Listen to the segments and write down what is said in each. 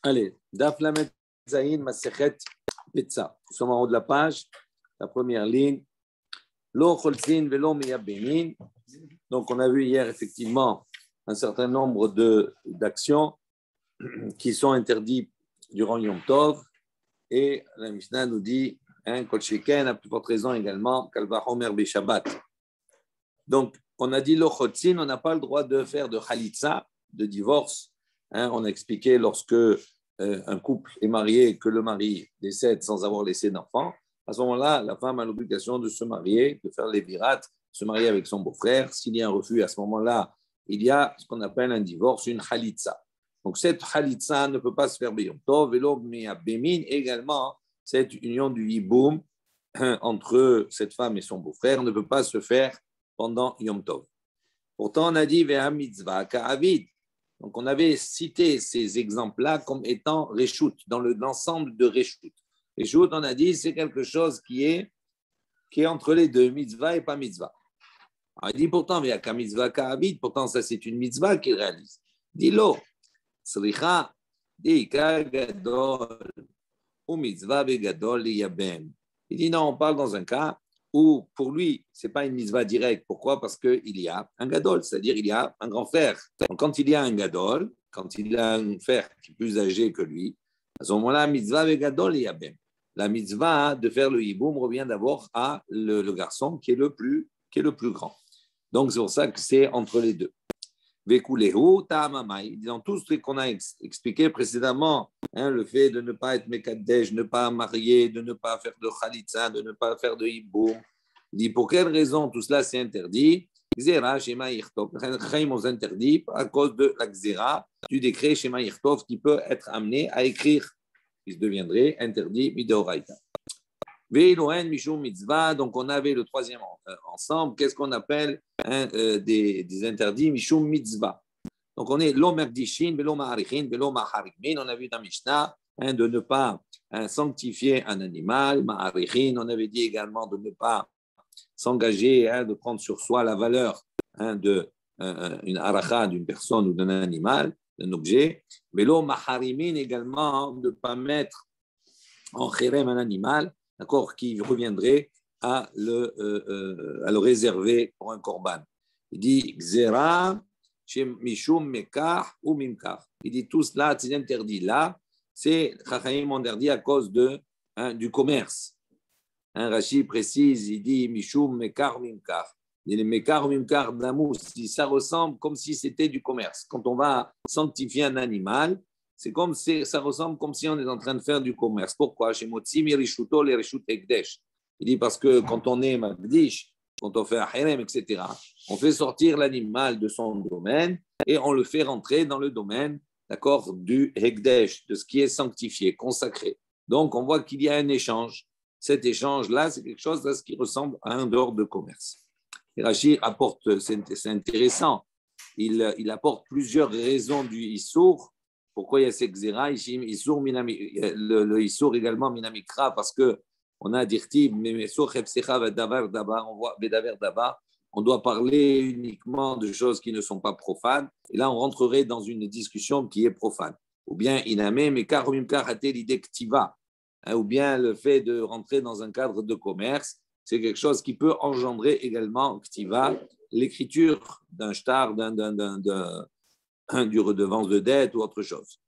Allez, Daf Lamed Zayin Masechet Petza. Nous sommes en haut de la page, la première ligne. Lo cholzin velo miyabemin. Donc, on a vu hier effectivement un certain nombre d'actions qui sont interdites durant Yom Tov. Et la Mishnah nous dit, Kol Sheken, à plus forte raison également, Kalva Homer Be Shabbat. Donc, on a dit lo cholzin, on n'a pas le droit de faire de chalitza, de divorce. On a expliqué lorsque un couple est marié et que le mari décède sans avoir laissé d'enfant, à ce moment-là, la femme a l'obligation de se marier, de faire les virates, se marier avec son beau-frère. S'il y a un refus, à ce moment-là, il y a ce qu'on appelle un divorce, une chalitza. Donc cette chalitza ne peut pas se faire Yom Tov, et bémin également, cette union du hiboum entre cette femme et son beau-frère ne peut pas se faire pendant Yom Tov. Pourtant, on a dit Veha mitzvah ka'avid. Donc, on avait cité ces exemples-là comme étant Réchout, dans l'ensemble de Réchout. Réchout, on a dit, c'est quelque chose qui est entre les deux, mitzvah et pas mitzvah. Alors, il dit pourtant, il y a qu'un mitzvah ka'avid, pourtant, ça, c'est une mitzvah qu'il réalise. Dis-le, sricha, di gadol, ou mitzvah begadol yabem. Il dit non, on parle dans un cas où, pour lui, ce n'est pas une mitzvah directe. Pourquoi ? Parce qu'il y a un gadol, c'est-à-dire il y a un grand frère. Donc, quand il y a un gadol, quand il a un frère qui est plus âgé que lui, à ce moment-là, mitzvah ve gadol yabem. La mitzvah de faire le hiboum revient d'abord à le garçon qui est le plus grand. Donc, c'est pour ça que c'est entre les deux. Vekulehu ta'amamai. Dans tout ce qu'on a expliqué précédemment, le fait de ne pas être mekadesh, de ne pas marier, de ne pas faire de khalitza, de ne pas faire de hiboum. Il dit pour quelle raison tout cela c'est interdit? Xéra, Shema Yirtov. Les ont interdit à cause de la Xéra, du décret Shema Yirtov qui peut être amené à écrire, qui deviendrait interdit midoraita. Veilohen Mishum Mitzvah, donc on avait le troisième ensemble, qu'est-ce qu'on appelle des interdits Mishum Mitzvah. Donc on est lo merdishin, velo ma'arichin, velo ma'harikmin, on a vu dans Mishnah de ne pas sanctifier un animal, ma'arichin, on avait dit également de ne pas s'engager, de prendre sur soi la valeur d'une aracha d'une personne ou d'un animal, d'un objet, velo ma'harimin également, de ne pas mettre en chérem un animal, d'accord, qui reviendrait à le réserver pour un korban. Il dit Xera, Mishum Mekar ou Mimkar. Il dit tout cela, c'est interdit là, c'est Chachaim interdit à cause du commerce. Rashi précise, il dit Mishum Mekar Mimkar. Il dit Mekar Mimkar d'Amous, ça ressemble comme si c'était du commerce. Quand on va sanctifier un animal, c'est comme si, ça ressemble comme si on est en train de faire du commerce. Pourquoi? Chez Motsi Mirishuto, les Rishut Ekdesh. Il dit parce que quand on est Magdish, quand on fait un Herem, etc., on fait sortir l'animal de son domaine et on le fait rentrer dans le domaine, d'accord, du Ekdesh, de ce qui est sanctifié, consacré. Donc, on voit qu'il y a un échange. Cet échange-là, c'est quelque chose qui ressemble à un dehors de commerce. Et Rashi apporte, c'est intéressant, il apporte plusieurs raisons du Issour. Pourquoi il y a ces xéra, le Issour également minamikra, parce qu'on a dirti, on doit parler uniquement de choses qui ne sont pas profanes, et là on rentrerait dans une discussion qui est profane. Ou bien iname, mais karumimkar hate l'idée ktiva, ou bien le fait de rentrer dans un cadre de commerce, c'est quelque chose qui peut engendrer également ktiva, l'écriture d'un shtar, du redevance de dette ou autre chose.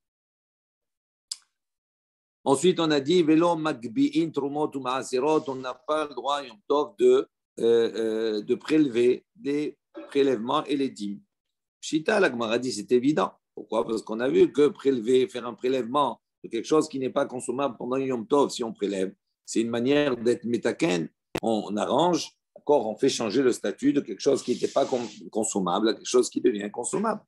Ensuite, on a dit Velo magbi'in trumot ou ma'aserot, on n'a pas le droit Yom Tov de prélever des prélèvements et les dîmes. Pshita, la Gemara dit c'est évident. Pourquoi? Parce qu'on a vu que faire un prélèvement de quelque chose qui n'est pas consommable pendant Yom Tov, si on prélève, c'est une manière d'être métaken. On arrange, d'accord, on fait changer le statut de quelque chose qui n'était pas consommable à quelque chose qui devient consommable.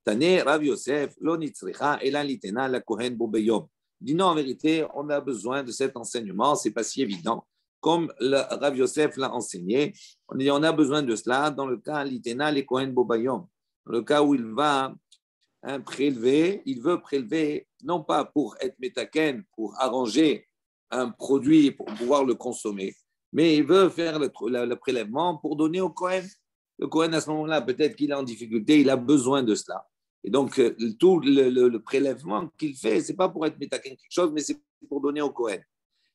Tane Rav Yosef, lo nitzricha elan litena la kohen bo beyom. Dit non, en vérité, on a besoin de cet enseignement, c'est pas si évident. Comme Rav Yosef l'a enseigné, on a besoin de cela dans le cas litena les kohen bo beyom. Dans le cas où il va prélever, il veut prélever non pas pour être métaken, pour arranger un produit pour pouvoir le consommer, mais il veut faire le prélèvement pour donner au kohen. Le kohen, à ce moment-là, peut-être qu'il est en difficulté, il a besoin de cela. Et donc, tout le prélèvement qu'il fait, ce n'est pas pour être métaken quelque chose, mais c'est pour donner au Kohen.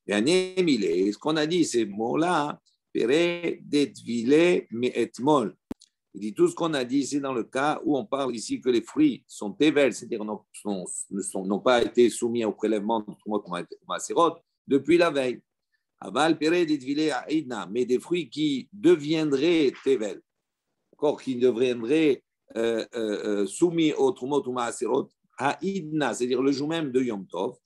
Et ce qu'on a dit, ces mots-là, Pere detvile me etmol. Il dit tout ce qu'on a dit ici dans le cas où on parle ici que les fruits sont tevel, c'est-à-dire n'ont pas été soumis au prélèvement de Trumot Maserot depuis la veille. Aval Pere detvile aidna, mais des fruits qui deviendraient tevel, qui deviendraient soumis au Trumot Maserot aidna, c'est-à-dire le jour même de Yom Tov,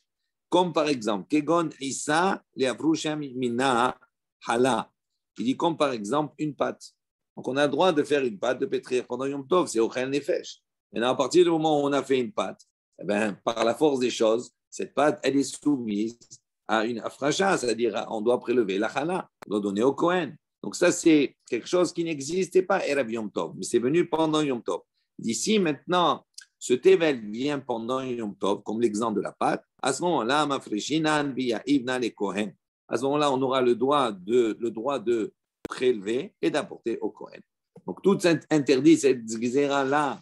comme par exemple, Kegon Issa, les Afrusham Mina Hala. Il dit comme par exemple une pâte. Donc on a le droit de faire une pâte, de pétrir pendant Yom Tov, c'est Ochel Nefesh. Et à partir du moment où on a fait une pâte, eh ben, par la force des choses, cette pâte, elle est soumise à une afracha, c'est-à-dire on doit prélever la Hala, on doit donner au Kohen. Donc ça, c'est quelque chose qui n'existait pas Erev Yom Tov, mais c'est venu pendant Yom Tov. D'ici maintenant, ce tevel vient pendant Yom Tov, comme l'exemple de la pâte. À ce moment-là, à ce moment-là, on aura le droit de prélever et d'apporter au Kohen. Donc, tout interdit, cette xéra-là,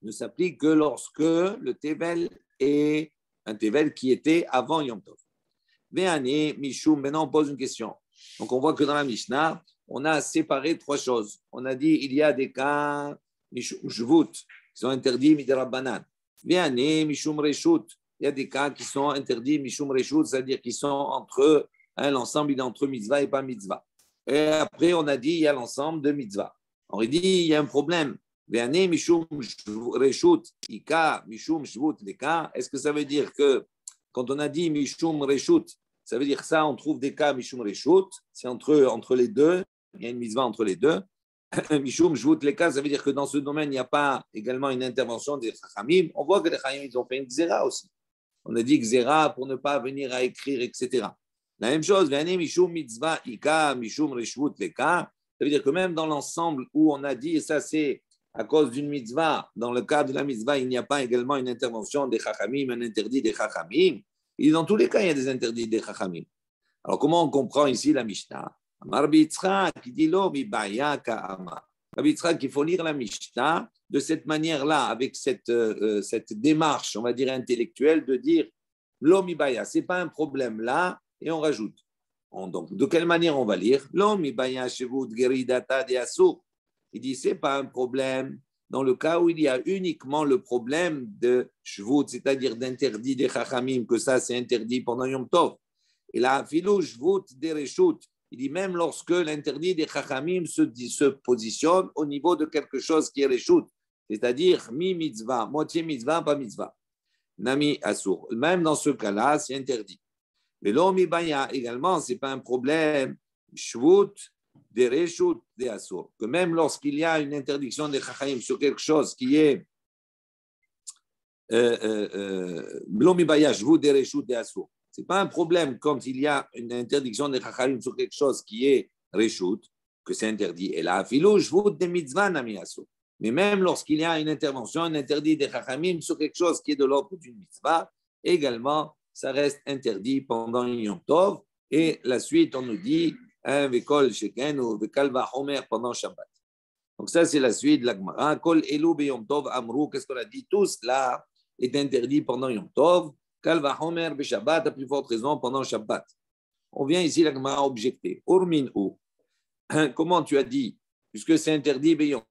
ne s'applique que lorsque le tevel est un tevel qui était avant Yom Tov. Maintenant, on pose une question. Donc, on voit que dans la Mishnah, on a séparé trois choses. On a dit il y a des cas Mishum Shvut qui sont interdits Midrabanan. Mishum Reshut. Il y a des cas qui sont interdits Mishum Reshut, c'est-à-dire qui sont entre l'ensemble entre mitzvah et pas mitzvah. Et après, on a dit il y a l'ensemble de mitzvah. On a dit il y a un problème. Mishum Reshut, Ika, Mishum Shvut, les cas. Est-ce que ça veut dire que quand on a dit Mishum Reshut, ça veut dire que ça, on trouve des cas Mishum Reshut, c'est entre les deux, il y a une mitzvah entre les deux. Mishum Shvut, les cas, ça veut dire que dans ce domaine, il n'y a pas également une intervention des Chachamim. On voit que les Chachamim, ils ont fait une Xéra aussi. On a dit Xéra pour ne pas venir à écrire, etc. La même chose, Mishum Mitzvah, Ika, Mishum Reshut, les cas, ça veut dire que même dans l'ensemble où on a dit, et ça c'est à cause d'une mitzvah, dans le cas de la mitzvah, il n'y a pas également une intervention des Chachamim, un interdit des Chachamim. Et dans tous les cas, il y a des interdits des Chachamim. Alors, comment on comprend ici la Mishnah? Rabbi Yitzhak, qui dit lo mi baya ka'ama. Rabbi Yitzhak, il faut lire la Mishnah de cette manière-là, avec cette démarche, on va dire, intellectuelle, de dire lo mi baya, ce n'est pas un problème là, et on rajoute. Donc, de quelle manière on va lire? Lo mi baya shevut geridata de asur. Il dit, ce n'est pas un problème dans le cas où il y a uniquement le problème de shvut, c'est-à-dire d'interdit des chachamim, que ça c'est interdit pendant Yom Tov. Et là, filou shvut des reshut, il dit même lorsque l'interdit des chachamim se positionne au niveau de quelque chose qui est reshut, c'est-à-dire mi mitzvah, moitié mitzvah, pas mitzvah. Nami asur. Même dans ce cas-là, c'est interdit. Mais l'homme baya également, ce n'est pas un problème. Shvut, des reshut, des asur. Que même lorsqu'il y a une interdiction des chachamim sur quelque chose qui est l'homme baya, shvut, des reshut, des asur. Ce n'est pas un problème quand il y a une interdiction des chachamim sur quelque chose qui est reshut, que c'est interdit. Et là, filou, shvut, des mitzvah, nami asur. Mais même lorsqu'il y a une intervention, un interdit des chachamim sur quelque chose qui est de l'ordre d'une mitzvah, également, ça reste interdit pendant Yom Tov. Et la suite, on nous dit, Vekol Sheken ou Vekal Vahomer pendant Shabbat. Donc ça, c'est la suite de la Gemara. Kol Elu be Yom Tov Amrou, qu'est-ce qu'on a dit? Tout cela est interdit pendant Yom Tov. Kal Vahomer be Shabbat, à plus forte raison, pendant Shabbat. On vient ici, la Gemara objecter. Urmin ou. Comment tu as dit? Puisque c'est interdit, be Yom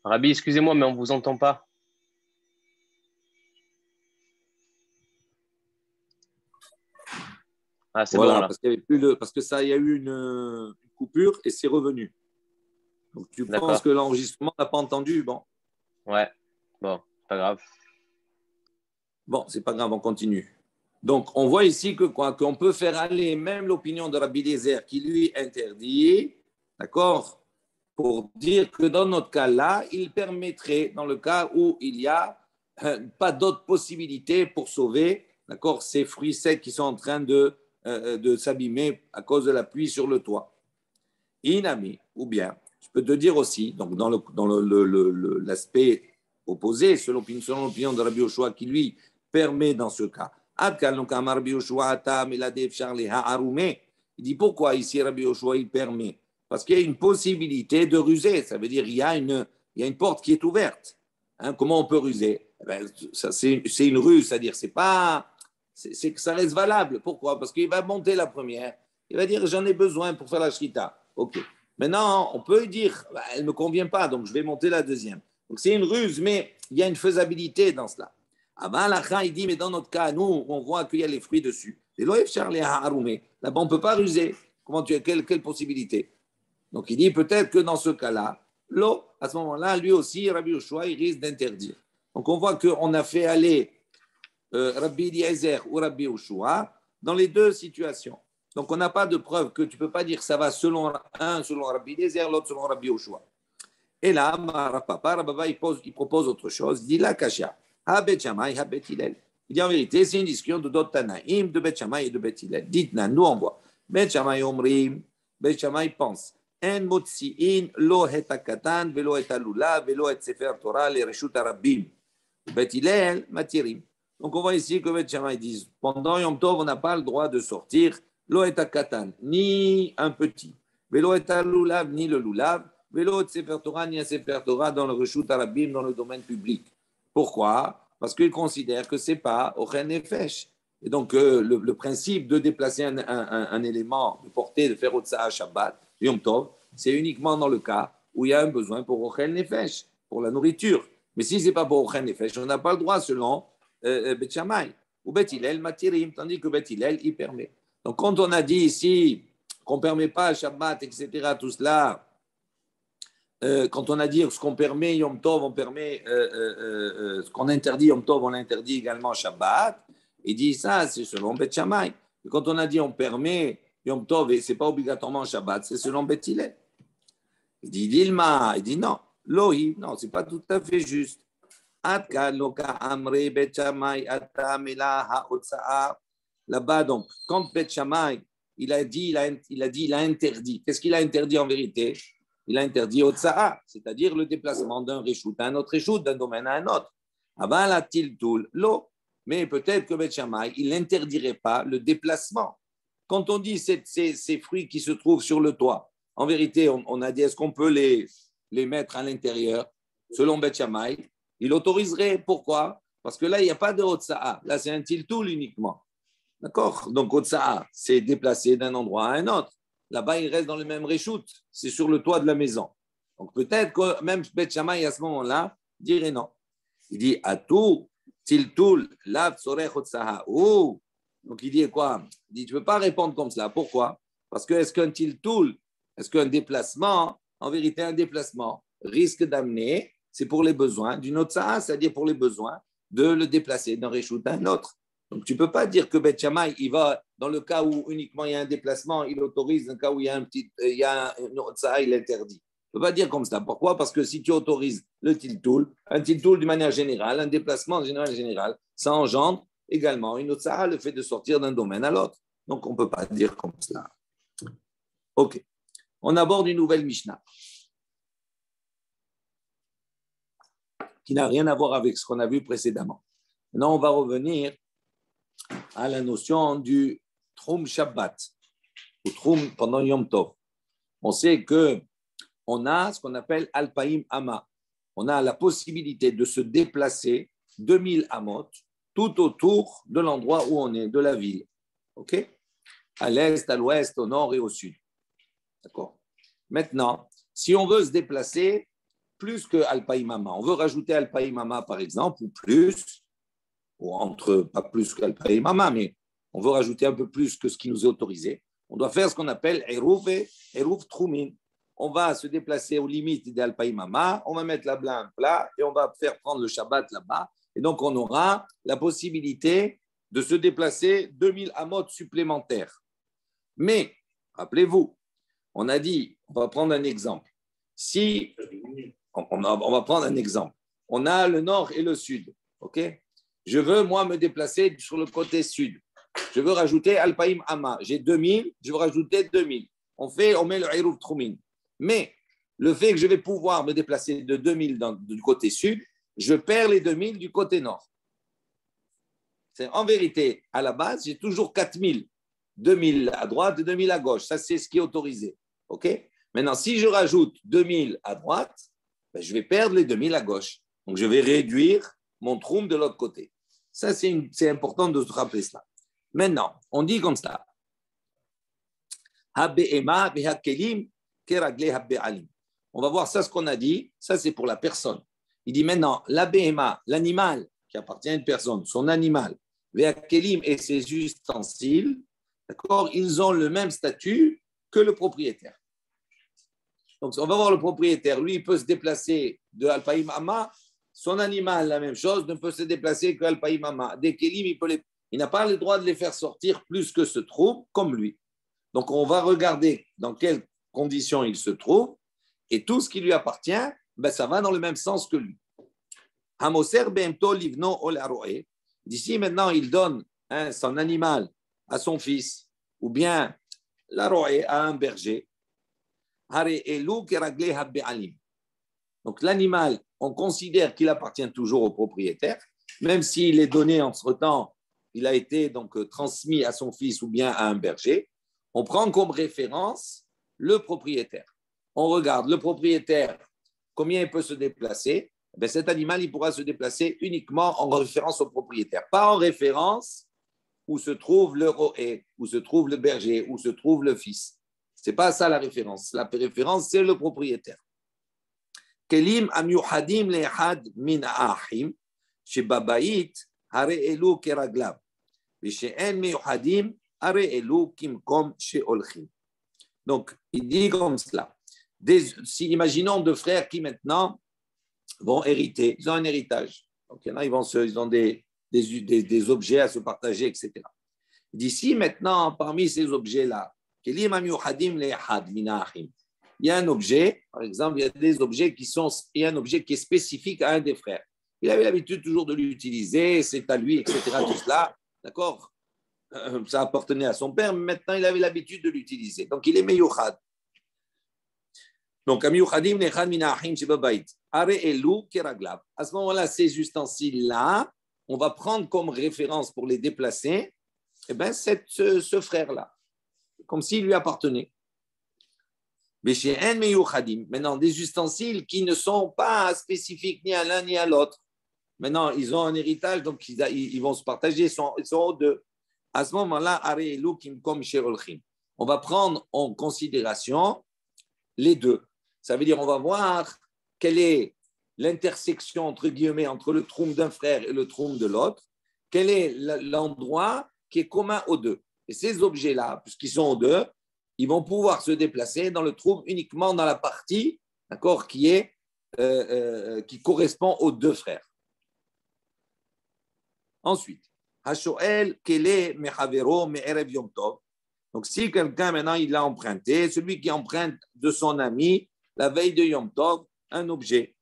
Rabbi, excusez-moi, mais on ne vous entend pas. Ah, c'est Voilà, bon là. parce qu'il y avait plus parce que ça, il y a eu une coupure et c'est revenu. Donc tu penses D'accord. que l'enregistrement n'a pas entendu? Bon, Ouais. Bon, pas grave. bon, c'est pas grave, on continue. Donc on voit ici que quoi, qu'on peut faire aller même l'opinion de Rabbi Eliezer qui lui interdit, d'accord, pour dire que dans notre cas-là, il permettrait, dans le cas où il n'y a pas d'autres possibilités pour sauver, d'accord, ces fruits secs qui sont en train de s'abîmer à cause de la pluie sur le toit. Inami, ou bien, je peux te dire aussi, donc dans l'aspect opposé, selon l'opinion de Rabbi Yoshua, qui lui permet dans ce cas. Il dit pourquoi ici Rabbi Yoshua il permet? Parce qu'il y a une possibilité de ruser, ça veut dire il y a une porte qui est ouverte. Hein, comment on peut ruser? C'est une ruse, c'est-à-dire c'est que ça reste valable. Pourquoi? Parce qu'il va monter la première, il va dire j'en ai besoin pour faire la shrita. Ok. Maintenant, on peut dire elle ne me convient pas, donc je vais monter la deuxième. Donc c'est une ruse, mais il y a une faisabilité dans cela. Avant la il dit mais dans notre cas, nous, on voit qu'il y a les fruits dessus. Là-bas, on ne peut pas ruser. Comment tu as quelle possibilité? Donc il dit peut-être que dans ce cas-là, l'eau, à ce moment-là, lui aussi, Rabbi Yoshua, il risque d'interdire. Donc on voit qu'on a fait aller Rabbi Eliezer ou Rabbi Yoshua dans les deux situations. Donc on n'a pas de preuve que tu ne peux pas dire que ça va selon un selon Rabbi Eliezer, l'autre selon Rabbi Yoshua. Et là, Rabba, il propose autre chose. Il dit la kasha, ha bet Shammai, ha bet Hillel. Il dit en vérité, c'est une discussion de d'autres Tanaïm, de Bet Shammai et de Bet Hillel. Dites-nous, nous on voit. Bet Shammai omrim, Bet Shammai pense. En motzi'in lo het hakatan, velo et alula, velo et sefer Torah, le reshut arabim. Bet Hillel, matirim. Donc on voit ici que Bet Shammai disent, pendant Yom Tov, on n'a pas le droit de sortir lo et hakatan, ni un petit. Velo et alulav, ni le lulav. Vélo de Sefer Torah, ni un Sefer Torah dans le Reshut Arabim, dans le domaine public. Pourquoi? Parce qu'ils considèrent que ce n'est pas Ochen Nefesh. Et donc, le principe de déplacer un élément de portée, de faire Otsa'a Shabbat, Yom Tov, c'est uniquement dans le cas où il y a un besoin pour Ochen Nefesh, pour la nourriture. Mais si ce n'est pas pour Ochen Nefesh, on n'a pas le droit selon Bet Shammai. Ou Bet Hillel, Matirim, tandis que Bet Hillel, il permet. Donc, quand on a dit ici qu'on ne permet pas Shabbat, etc., tout cela, quand on a dit ce qu'on permet Yom Tov, on permet ce qu'on interdit Yom Tov, on interdit également Shabbat. Il dit ça, c'est selon Bet Shammai. Et quand on a dit on permet Yom Tov et c'est pas obligatoirement Shabbat, c'est selon Bet Hillel. Il dit Dilma, il dit non, Lohi, non, c'est pas tout à fait juste. Là-bas, donc, quand Bet Shammai, il a interdit. Qu'est-ce qu'il a interdit en vérité? Il a interdit Otsa'a, c'est-à-dire le déplacement d'un réchout à un autre réchout, d'un domaine à un autre. Avant la tiltoul, l'eau. Mais peut-être que Bet Shammai, il n'interdirait pas le déplacement. Quand on dit ces fruits qui se trouvent sur le toit, en vérité, on a dit est-ce qu'on peut les mettre à l'intérieur? Selon Bet Shammai, il autoriserait. Pourquoi? Parce que là, il n'y a pas de Otsa'a. Là, c'est un tiltoul uniquement. D'accord? Donc, Otsa'a, c'est déplacé d'un endroit à un autre. Là-bas, il reste dans le même réchout. C'est sur le toit de la maison. Donc, peut-être que même Bet Shammai, à ce moment-là, dirait non. Il dit Atou, Tiltul, Lav, Sorech, Otsa'a. Oh! Donc, il dit quoi? Il dit tu ne peux pas répondre comme cela. Pourquoi? Parce que est-ce qu'un Tiltul, est-ce qu'un déplacement, en vérité, un déplacement risque d'amener, c'est pour les besoins d'une Otsa'a, c'est-à-dire pour les besoins de le déplacer d'un réchout à un autre. Donc, tu ne peux pas dire que Bet Shammai, il va, dans le cas où uniquement il y a un déplacement, il autorise, dans le cas où il y a une Otsa'a, il interdit. Tu ne peux pas dire comme ça. Pourquoi? Parce que si tu autorises le tiltoul, un tiltoul d'une manière générale, un déplacement en général, ça engendre également une Otsa'a, le fait de sortir d'un domaine à l'autre. Donc, on ne peut pas dire comme cela. OK. On aborde une nouvelle Mishnah qui n'a rien à voir avec ce qu'on a vu précédemment. Maintenant, on va revenir à la notion du Troum Shabbat ou Troum pendant Yom Tov. On sait qu'on a ce qu'on appelle Alpaïm Ama. On a la possibilité de se déplacer 2000 amot tout autour de l'endroit où on est, de la ville. OK? À l'est, à l'ouest, au nord et au sud. D'accord? Maintenant, si on veut se déplacer plus que Alpaïmama. On veut rajouter Alpaïmama, par exemple, ou plus, ou entre, pas plus qu'Alpaïmama, mais on veut rajouter un peu plus que ce qui nous est autorisé. On doit faire ce qu'on appelle Eruv Troumin. On va se déplacer aux limites d'Alpaïmama, on va mettre la blinde plat et on va faire prendre le Shabbat là-bas. Et donc, on aura la possibilité de se déplacer 2000 amot supplémentaires. Mais, rappelez-vous, on a dit, on va prendre un exemple. Si, on va prendre un exemple. On a le nord et le sud, ok? Je veux, moi, me déplacer sur le côté sud. Je veux rajouter Alpaïm Ama. J'ai 2000, je veux rajouter 2000. On met le Eruv Troumin. Mais le fait que je vais pouvoir me déplacer de 2000 du côté sud, je perds les 2000 du côté nord. En vérité, à la base, j'ai toujours 4000. 2000 à droite et 2000 à gauche. Ça, c'est ce qui est autorisé. OK? Maintenant, si je rajoute 2000 à droite, ben, je vais perdre les 2000 à gauche. Donc, je vais réduire mon troum de l'autre côté. Ça, c'est important de se rappeler cela. Maintenant, on dit comme ça. On va voir ça, ce qu'on a dit. Ça, c'est pour la personne. Il dit maintenant, la BMA, l'animal qui appartient à une personne, son animal, Vehakelim et ses ustensiles, d'accord, ils ont le même statut que le propriétaire. Donc, on va voir le propriétaire. Lui, il peut se déplacer de Alpaïm Ama. Son animal, la même chose, ne peut se déplacer que Alpaïm Ama. Des Kelim, il n'a pas le droit de les faire sortir plus que se trouve, comme lui. Donc, on va regarder dans quelles conditions il se trouve. Et tout ce qui lui appartient, ben, ça va dans le même sens que lui. Hamoser Behemto Livno Olaroe. D'ici maintenant, il donne son animal à son fils, ou bien la roé à un berger. Donc l'animal, on considère qu'il appartient toujours au propriétaire, même s'il est donné entre-temps, il a été donc transmis à son fils ou bien à un berger. On prend comme référence le propriétaire. On regarde le propriétaire, combien il peut se déplacer. Ben, cet animal, il pourra se déplacer uniquement en référence au propriétaire, pas en référence où se trouve le roé, où se trouve le berger, où se trouve le fils. Ce n'est pas ça la référence. La référence, c'est le propriétaire. Kelim amyuhadim lehad min ahim, shebabayit hare elu keraglav, v'she'en miyuhadim hare elu kimkom she'olchim. Donc, il dit comme cela. Imaginons deux frères qui maintenant vont hériter. Ils ont un héritage. Donc, il y en a, ils ont des objets à se partager, etc. D'ici maintenant, parmi ces objets-là, il y a un objet, par exemple, il y a des objets il y a un objet qui est spécifique à un des frères. Il avait l'habitude toujours de l'utiliser, c'est à lui, etc. Tout cela, d'accord? Ça appartenait à son père, mais maintenant il avait l'habitude de l'utiliser. Donc il est meyuchad. Donc, à ce moment-là, ces ustensiles-là, on va prendre comme référence pour les déplacer, eh ben, ce frère-là, comme s'il lui appartenait. Maintenant, des ustensiles qui ne sont pas spécifiques ni à l'un ni à l'autre. Maintenant, ils ont un héritage, donc ils vont se partager, ils sont aux deux. À ce moment-là, on va prendre en considération les deux. Ça veut dire on va voir quelle est l'intersection, entre guillemets, entre le troum d'un frère et le troum de l'autre, quel est l'endroit qui est commun aux deux. Et ces objets-là, puisqu'ils sont aux deux, ils vont pouvoir se déplacer dans le troum uniquement dans la partie, d'accord, qui correspond aux deux frères. Ensuite, Hashoel Kele Mehavero Me'erev Yom Tov. Donc, si quelqu'un maintenant il l'a emprunté, celui qui emprunte de son ami la veille de Yom Tov un objet,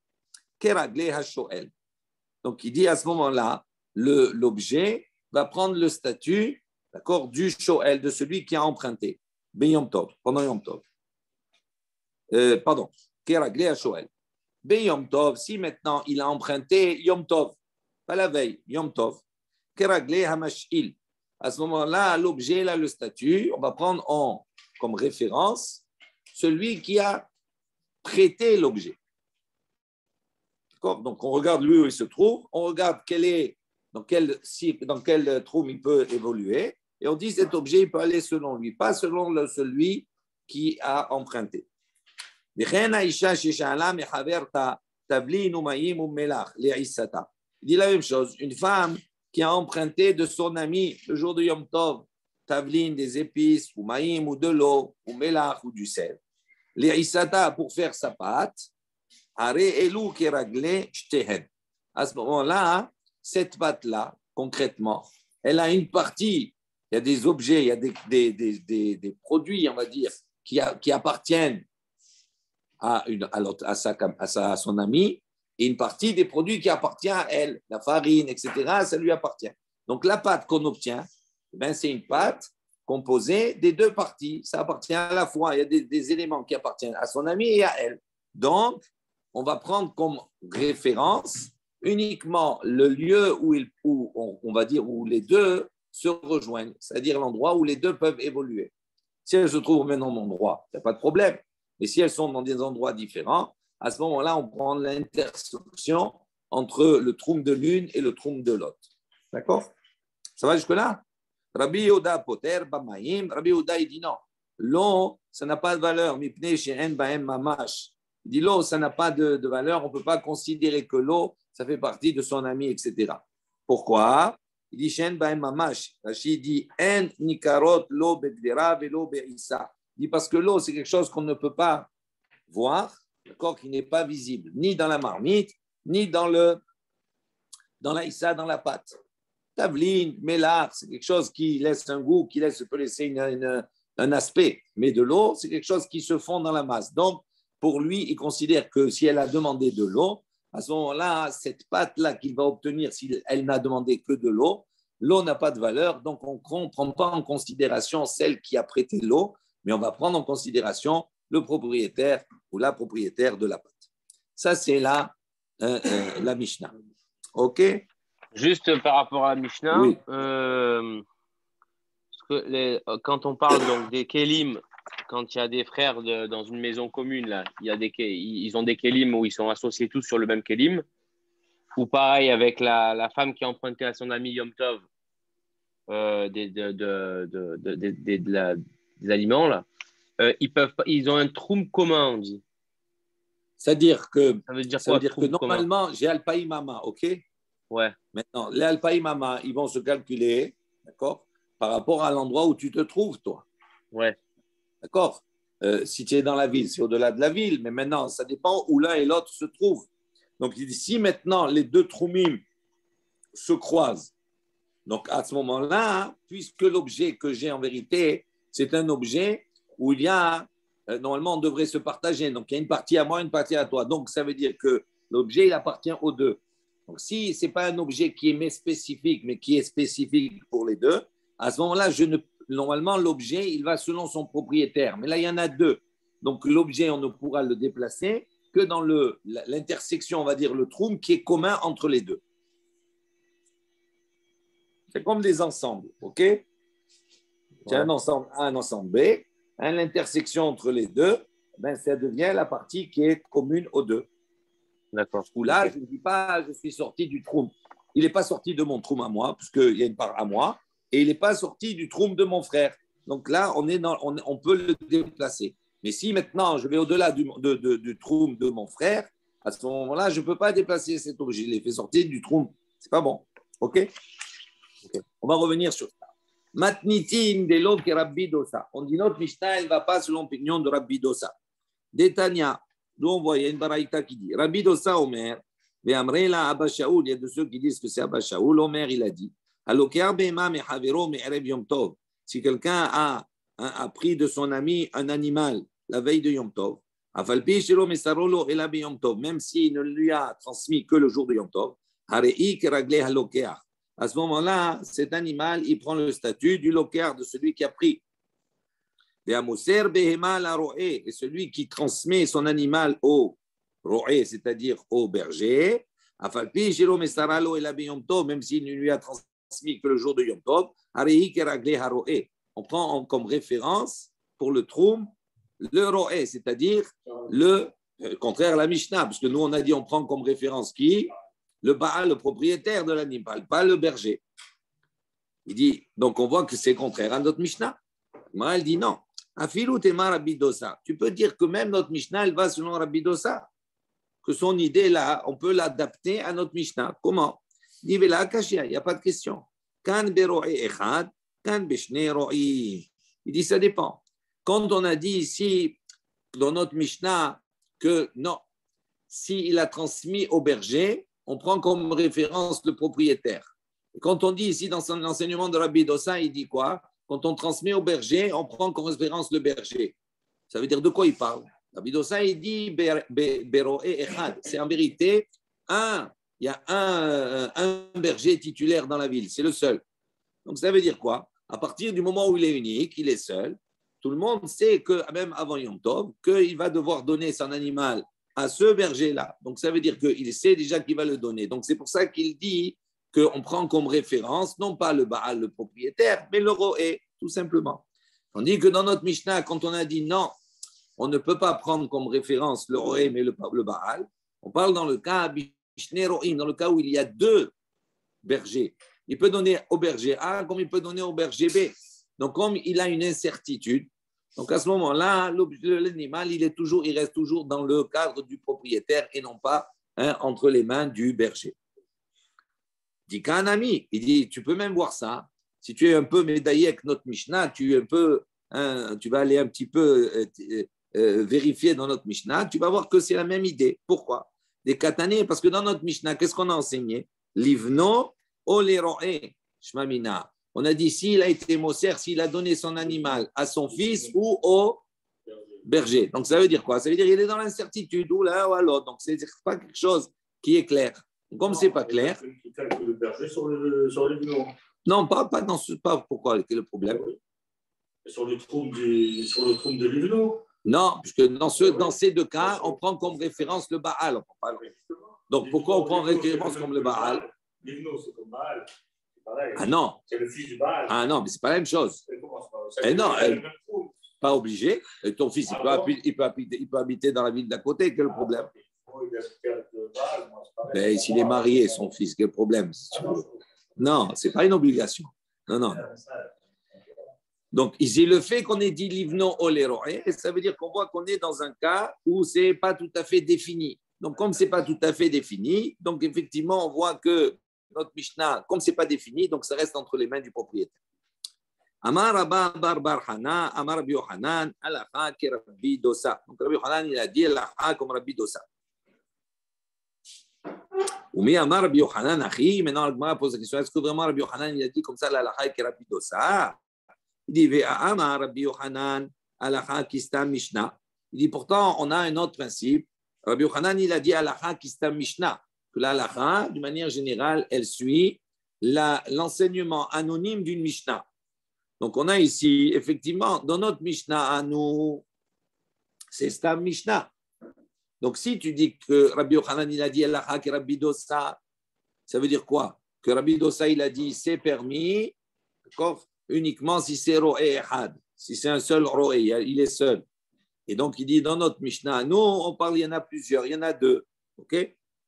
Keragle Hashoel. Donc, il dit à ce moment-là, l'objet va prendre le statut, d'accord, du Shoel, de celui qui a emprunté, Ben Yom Tov, pendant Yom Tov. Keragle Hashoel. Ben Yom Tov, si maintenant il a emprunté Yom Tov, pas la veille, Yom Tov, Keragle Hamashil. À ce moment-là, l'objet, là, le statut, on va prendre comme référence celui qui a prêté l'objet. D'accord? Donc, on regarde lui où il se trouve, on regarde dans quel trou il peut évoluer, et on dit cet objet, il peut aller selon lui, pas selon celui qui a emprunté. Tavlin ou Maïm ou Melach, les Issata. Il dit la même chose. Une femme qui a emprunté de son ami le jour de Yom Tov, Tavlin, des épices, ou Maïm, ou de l'eau, ou Melach, ou du sel. Les Issata pour faire sa pâte, Are Elou Keragle Shtehen. À ce moment-là, cette pâte-là, concrètement, elle a une partie, il y a des objets, il y a des produits, on va dire, qui appartiennent à son ami, et une partie des produits qui appartient à elle, la farine, etc., ça lui appartient. Donc la pâte qu'on obtient, c'est une pâte composée des deux parties, ça appartient à la fois, il y a des éléments qui appartiennent à son ami et à elle. Donc, on va prendre comme référence uniquement le lieu où on va dire où les deux se rejoignent, c'est-à-dire l'endroit où les deux peuvent évoluer. Si elles se trouvent au même endroit, il n'y a pas de problème. Mais si elles sont dans des endroits différents, à ce moment-là, on prend l'intersection entre le troum de l'une et le troum de l'autre. D'accord? Ça va jusque-là? Rabbi Yehuda Poter, Bamaïm. Rabbi Yehuda, il dit non. L'eau, ça n'a pas de valeur. Mipnei she'en bahem mamash. Il dit l'eau, ça n'a pas de valeur. On ne peut pas considérer que l'eau, ça fait partie de son ami, etc. Pourquoi? Il dit she'en bahem mamash. Rachid dit en nikarot lo bedvera velo be'issa. Il dit parce que l'eau, c'est quelque chose qu'on ne peut pas voir, d'accord, qui n'est pas visible, ni dans la marmite, ni dans la issa, dans la pâte. Tavline, mélar, c'est quelque chose qui laisse un goût, peut laisser un aspect. Mais de l'eau, c'est quelque chose qui se fond dans la masse. Donc, pour lui, il considère que si elle a demandé de l'eau, à ce moment-là, cette pâte-là qu'il va obtenir, si elle n'a demandé que de l'eau n'a pas de valeur. Donc, on ne prend pas en considération celle qui a prêté l'eau, mais on va prendre en considération le propriétaire ou la propriétaire de la pâte. Ça, c'est la Mishnah. OK? Juste par rapport à la Mishnah, oui. Quand on parle donc des kélim, quand il y a des frères dans une maison commune, là, ils ont des kélim où ils sont associés tous sur le même kélim, ou pareil avec la femme qui a emprunté à son ami Yom Tov des aliments, là. Ils ont un troum commun, on dit. C'est-à-dire que, ça veut dire que normalement, j'ai Alpaïmama, OK? Ouais. Maintenant, les Alpaïmama, ils vont se calculer, d'accord, par rapport à l'endroit où tu te trouves, toi. Ouais. D'accord? Si tu es dans la ville, c'est au-delà de la ville, mais maintenant, ça dépend où l'un et l'autre se trouvent. Donc, il dit, si maintenant les deux troumim se croisent, donc à ce moment-là, puisque l'objet que j'ai en vérité, c'est un objet où il y a, normalement, on devrait se partager. Donc, il y a une partie à moi, une partie à toi. Donc, ça veut dire que l'objet, il appartient aux deux. Donc, si ce n'est pas un objet qui est spécifique, mais qui est spécifique pour les deux, à ce moment-là, normalement, l'objet, il va selon son propriétaire. Mais là, il y en a deux. Donc, l'objet, on ne pourra le déplacer que dans l'intersection, on va dire, le troum qui est commun entre les deux. C'est comme des ensembles, OK? C'est un ensemble A, un ensemble B. À l'intersection entre les deux, ça devient la partie qui est commune aux deux. D'accord. Où là, je ne dis pas, je suis sorti du troum. Il n'est pas sorti de mon troum à moi, puisqu'il y a une part à moi, et il n'est pas sorti du troum de mon frère. Donc là, on peut le déplacer. Mais si maintenant, je vais au-delà du troum de mon frère, à ce moment-là, je ne peux pas déplacer cet objet. Je l'ai fait sortir du troum. Ce n'est pas bon. OK? On va revenir sur ça. Matnitin de l'eau que Rabbi Dosa. On dit notre Mishnah, elle ne va pas selon l'opinion de Rabbi Dosa. Détania, d'où on voit, il y a une baraïta qui dit Rabbi Dosa Omer, Ve'amrela Abba Shaoul, il y a de ceux qui disent que c'est Abba Shaoul. Omer, il a dit si quelqu'un a pris de son ami un animal la veille de Yom Tov, même s'il ne lui a transmis que le jour de Yom Tov, à ce moment-là, cet animal, il prend le statut du loquer de celui qui a pris. Et celui qui transmet son animal au roé, c'est-à-dire au berger, même s'il ne lui a transmis que le jour de Yom Tov, on prend comme référence pour le troum le roé, c'est-à-dire le contraire à la Mishnah, parce que nous on a dit on prend comme référence qui? Le Baal, le propriétaire de l'animal, pas le berger. Il dit, donc on voit que c'est contraire à notre Mishnah. Moi, elle dit non. Afilou tema Rabbi Dosa. Tu peux dire que même notre Mishnah, elle va selon Rabbi Dosa. que son idée là, on peut l'adapter à notre Mishnah. Comment? Il n'y a pas de question. Kan bero'e echad, kan beshne ro'i. Il dit ça dépend. Quand on a dit ici dans notre Mishnah que non, s'il a transmis au berger, on prend comme référence le propriétaire. Et quand on dit ici dans l'enseignement de Rabbi Dossa, il dit quoi? Quand on transmet au berger, on prend comme référence le berger. Ça veut dire de quoi il parle? Rabbi Dossa, il dit bero'e echad. C'est en vérité il y a un berger titulaire dans la ville, c'est le seul. Donc ça veut dire quoi? À partir du moment où il est unique, il est seul, tout le monde sait que, même avant Yom Tov, qu'il va devoir donner son animal à ce berger-là. Donc ça veut dire qu'il sait déjà qu'il va le donner. Donc c'est pour ça qu'il dit qu'on prend comme référence, non pas le Baal, le propriétaire, mais le Roé, tout simplement. On dit que dans notre Mishnah, quand on a dit non, on ne peut pas prendre comme référence le Roé, mais le Baal, on parle dans le cas dans le cas où il y a deux bergers. Il peut donner au berger A comme il peut donner au berger B. Donc, comme il a une incertitude, donc à ce moment-là, l'animal, il reste toujours dans le cadre du propriétaire et non pas entre les mains du berger. Il dit qu'un ami, il dit, tu peux même voir ça. Si tu es un peu médaillé avec notre Mishnah, tu vas aller un petit peu vérifier dans notre Mishnah, tu vas voir que c'est la même idée. Pourquoi? Des katané, parce que dans notre Mishnah, qu'est-ce qu'on a enseigné? Livno oleroe shmamina. On a dit s'il a été moser, s'il a donné son animal à son fils ou au berger. Donc ça veut dire quoi? Ça veut dire qu'il est dans l'incertitude ou l'un ou à l'autre. Donc c'est pas quelque chose qui est clair. Comme c'est pas clair. Le berger sur le livno. Non, pas pourquoi, quel est le problème? Sur le trône de livno. Non, puisque dans ces deux cas, on prend comme référence le Baal. Donc, pourquoi on prend référence comme le Baal? Livno, c'est comme Baal. C'est pareil. Ah non. C'est le fils du Baal. Ah non, mais c'est pas la même chose. Et non, pas obligé. Et ton fils, il peut habiter dans la ville d'à côté. Quel est le problème? Mais s'il est marié, son fils, quel problème? Non, c'est pas une obligation. Non. Donc, ici, le fait qu'on ait dit livno oleroé, ça veut dire qu'on voit qu'on est dans un cas où ce n'est pas tout à fait défini. Donc, comme ce n'est pas tout à fait défini, donc effectivement, on voit que notre Mishnah, comme ce n'est pas défini, donc ça reste entre les mains du propriétaire. Amar Rabba bar Barhana, Amar Rabbi Yohanan, Alaha ki Rabbi Dosa. Donc, Rabbi Yohanan, il a dit Alaha comme Rabbi Dosa. Oumi Amar Rabbi Yohanan, Achi, maintenant, Agmara pose la question, est-ce que vraiment Rabbi Yohanan, il a dit comme ça, Alaha ki Rabbi Dosa? Il dit, Ve'a'ama Rabbi Yohanan, Alaha Kistam Mishnah. Il dit, pourtant, on a un autre principe. Rabbi Yohanan, il a dit Alaha Kistam Mishnah, que l'Alaha, d'une manière générale, elle suit l'enseignement anonyme d'une Mishnah. Donc, on a ici, effectivement, dans notre Mishnah à nous, c'est Stam Mishnah. Donc, si tu dis que Rabbi Yohanan, il a dit Alaha ki Rabbi Dosa, ça veut dire quoi? Que Rabbi Dosa, il a dit, c'est permis, d'accord? Uniquement si c'est ro'é ehad, si c'est un seul ro'é, il est seul. Et donc, il dit dans notre Mishnah, nous, on parle, il y en a plusieurs, il y en a deux. Ok?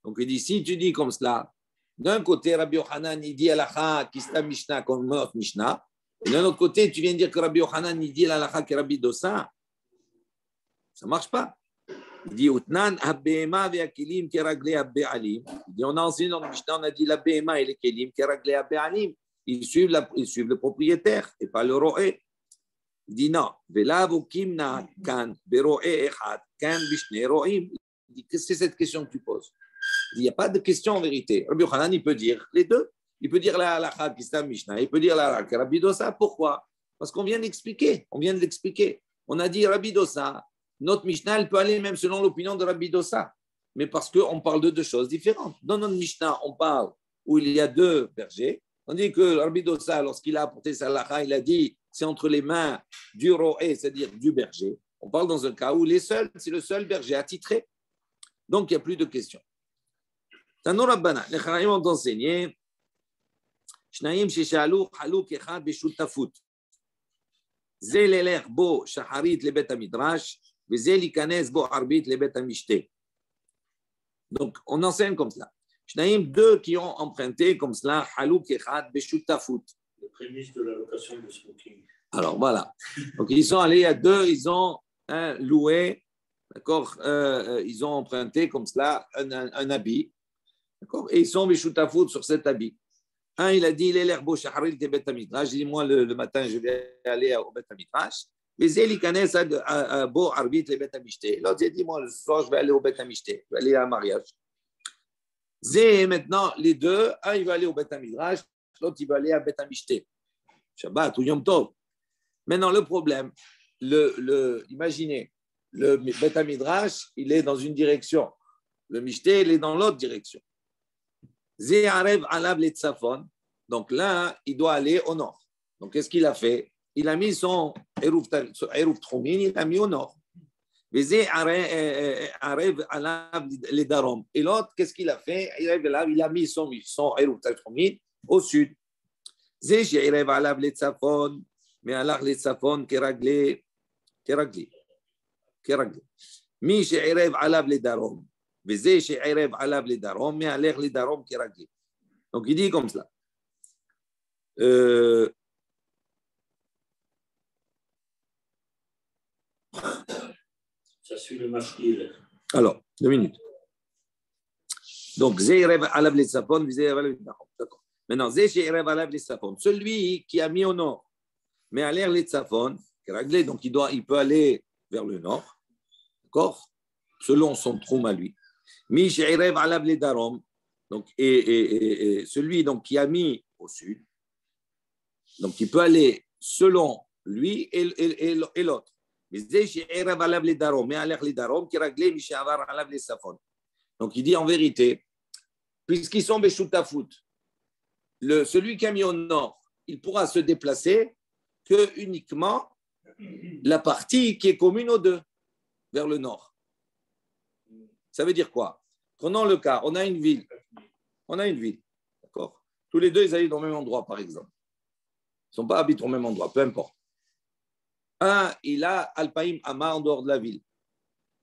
Donc, il dit, si tu dis comme cela, d'un côté, Rabbi Yohanan, il dit Alaha Kista Mishnah comme notre Mishnah, et d'un autre côté, tu viens de dire que Rabbi Yohanan, il dit Alaha ki Rabbi Dosa. Ça ne marche pas. Il dit, Utnan habbe'ema ve'akilim keragle habbe'alim. Il dit, on a enseigné dans le Mishnah, on a dit la be'ema et les kelim keragle habbe'alim. Ils suivent le propriétaire et pas le roé. Il dit non. Il dit, qu'est-ce que c'est cette question que tu poses? Il n'y a pas de question en vérité. Rabbi Yohanan, il peut dire les deux. Il peut dire la halakha qui est Mishnah. Il peut dire la halakha Rabbi Dosa. Pourquoi? Parce qu'on vient d'expliquer. On a dit Rabbi Dosa. Notre Mishnah, elle peut aller même selon l'opinion de Rabbi Dosa. Mais parce qu'on parle de deux choses différentes. Dans notre Mishnah, on parle où il y a deux bergers. On dit que Rabbi Dosa, lorsqu'il a apporté sa halakha, il a dit c'est entre les mains du roé, c'est-à-dire du berger. On parle dans un cas où c'est le seul berger attitré. Donc, il n'y a plus de questions. Tano Rabbana, les Chachamim ont enseigné Shnaim sheshalu haluk echad beshutafut. Ze leler bo shaharit lebet hamidrash, veze likanes bo arbit lebet hamishte. Donc, on enseigne comme cela. Shnaim, deux qui ont emprunté comme cela, Halouk Echad Beshutafut. Le prémisse de la location de smoking. Alors voilà. Donc ils sont allés à deux, ils ont loué d'accord, ils ont emprunté comme cela un habit, d'accord, et ils sont Bishutafout sur cet habit. Un, il a dit, il est l'air beau, Shaharil te Bet Midrash. Il dit, moi, le matin, je vais aller au Bet Midrash. Mais il connaît ça, beau arbitre, le Bet Mishte. L'autre, il a dit, moi, le soir, je vais aller au Bet Mishte. Je vais aller à un mariage. Zé, maintenant, les deux, un, il va aller au Bet Midrash, l'autre, il va aller à Bet Mishte. Shabbat ou Yom Tov. Maintenant, le problème, imaginez, le Bet Midrash, il est dans une direction. Le Mishte, il est dans l'autre direction. Zé Arev Alav le Tzafon. Donc là, il doit aller au nord. Donc, qu'est-ce qu'il a fait? Il a mis son Eruv Tromin, il l'a mis au nord. Zé Arev Alav le Darom. Et l'autre, qu'est-ce qu'il a fait? Il a mis son Eruv Tromin au sud. Zé Arev Alav le Tzafon. Mais alors le Tzafon, Keragli. Mi Arev Alav le Darom. Donc, il dit comme cela. Ça suit le masquil. Alors, 2 minutes. Donc, d'accord. Maintenant, celui qui a mis au nord, mais à l'air les tzafon, donc il peut aller vers le nord, d'accord, selon son troum à lui. Donc, et celui donc, qui a mis au sud, donc il peut aller selon lui et l'autre. Donc il dit en vérité, puisqu'ils sont Beshutafout, celui qui a mis au nord, il pourra se déplacer que uniquement la partie qui est commune aux deux, vers le nord. Ça veut dire quoi? Prenons le cas, on a une ville, d'accord? Tous les deux, ils habitent au même endroit, par exemple. Ils ne sont pas habités au même endroit, peu importe. Un, il a Alpaïm Ama en dehors de la ville.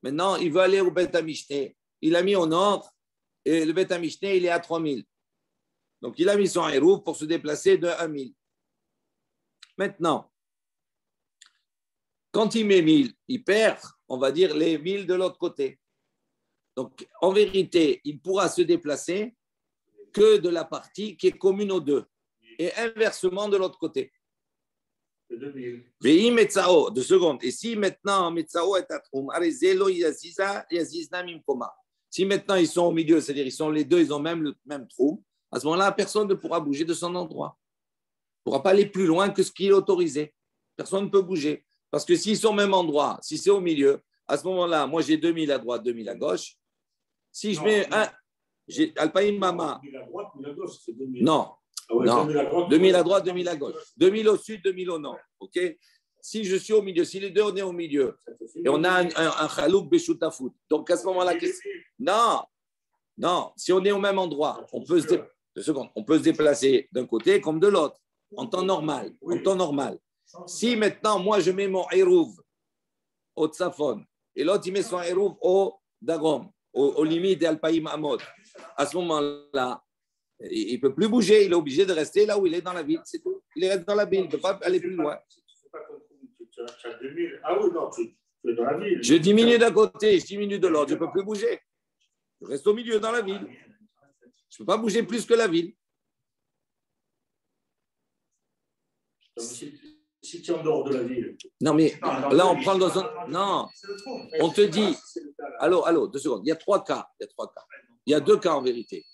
Maintenant, il veut aller au Bet Amishné. Il a mis au nord et le Bet Amishné, il est à 3000. Donc, il a mis son hérouf pour se déplacer de 1000. Maintenant, quand il met 1000, il perd, on va dire, les 1000 de l'autre côté. Donc, en vérité, il pourra se déplacer que de la partie qui est commune aux deux. Et inversement de l'autre côté. Deux secondes. Et si maintenant, Metzao est à Troum, si maintenant ils sont au milieu, c'est-à-dire ils sont les deux, ils ont le même Troum, à ce moment-là, personne ne pourra bouger de son endroit. Il ne pourra pas aller plus loin que ce qui est autorisé. Personne ne peut bouger. Parce que s'ils sont au même endroit, si c'est au milieu, à ce moment-là, moi j'ai 2000 à droite, 2000 à gauche. Si je mets un, j'ai Alpaïm Mama. 2000 à droite, 2000 à gauche, c'est 2000. Non. Ah ouais, non. 2000 à droite, 2000 à droite, 2000 à gauche. 2000 au sud, 2000 au nord. OK? Si je suis au milieu, si les deux on est au milieu, et on a un chalouk beshutafout, donc à ce moment-là, non, si on est au même endroit, on peut se déplacer d'un côté comme de l'autre, en temps normal. Si maintenant, moi, je mets mon hérouv au tsafon, et l'autre, il met son hérouv au dagom, aux limites d'Alpaïm Amod, à ce moment-là, il ne peut plus bouger, il est obligé de rester là où il est dans la ville, c'est tout. Il reste dans la ville, il ne peut pas aller plus loin. Tu as 2000. Ah oui, non, tu es dans la ville. Je diminue d'un côté, je diminue de l'autre, je ne peux plus bouger. Je reste au milieu dans la ville. Je ne peux pas bouger plus que la ville. Si tu es en dehors de la ville. Non, mais là, on prend dans un. Non, on te dit. Allô, 2 secondes. Il y a 3 cas. Il y a 2 cas en vérité.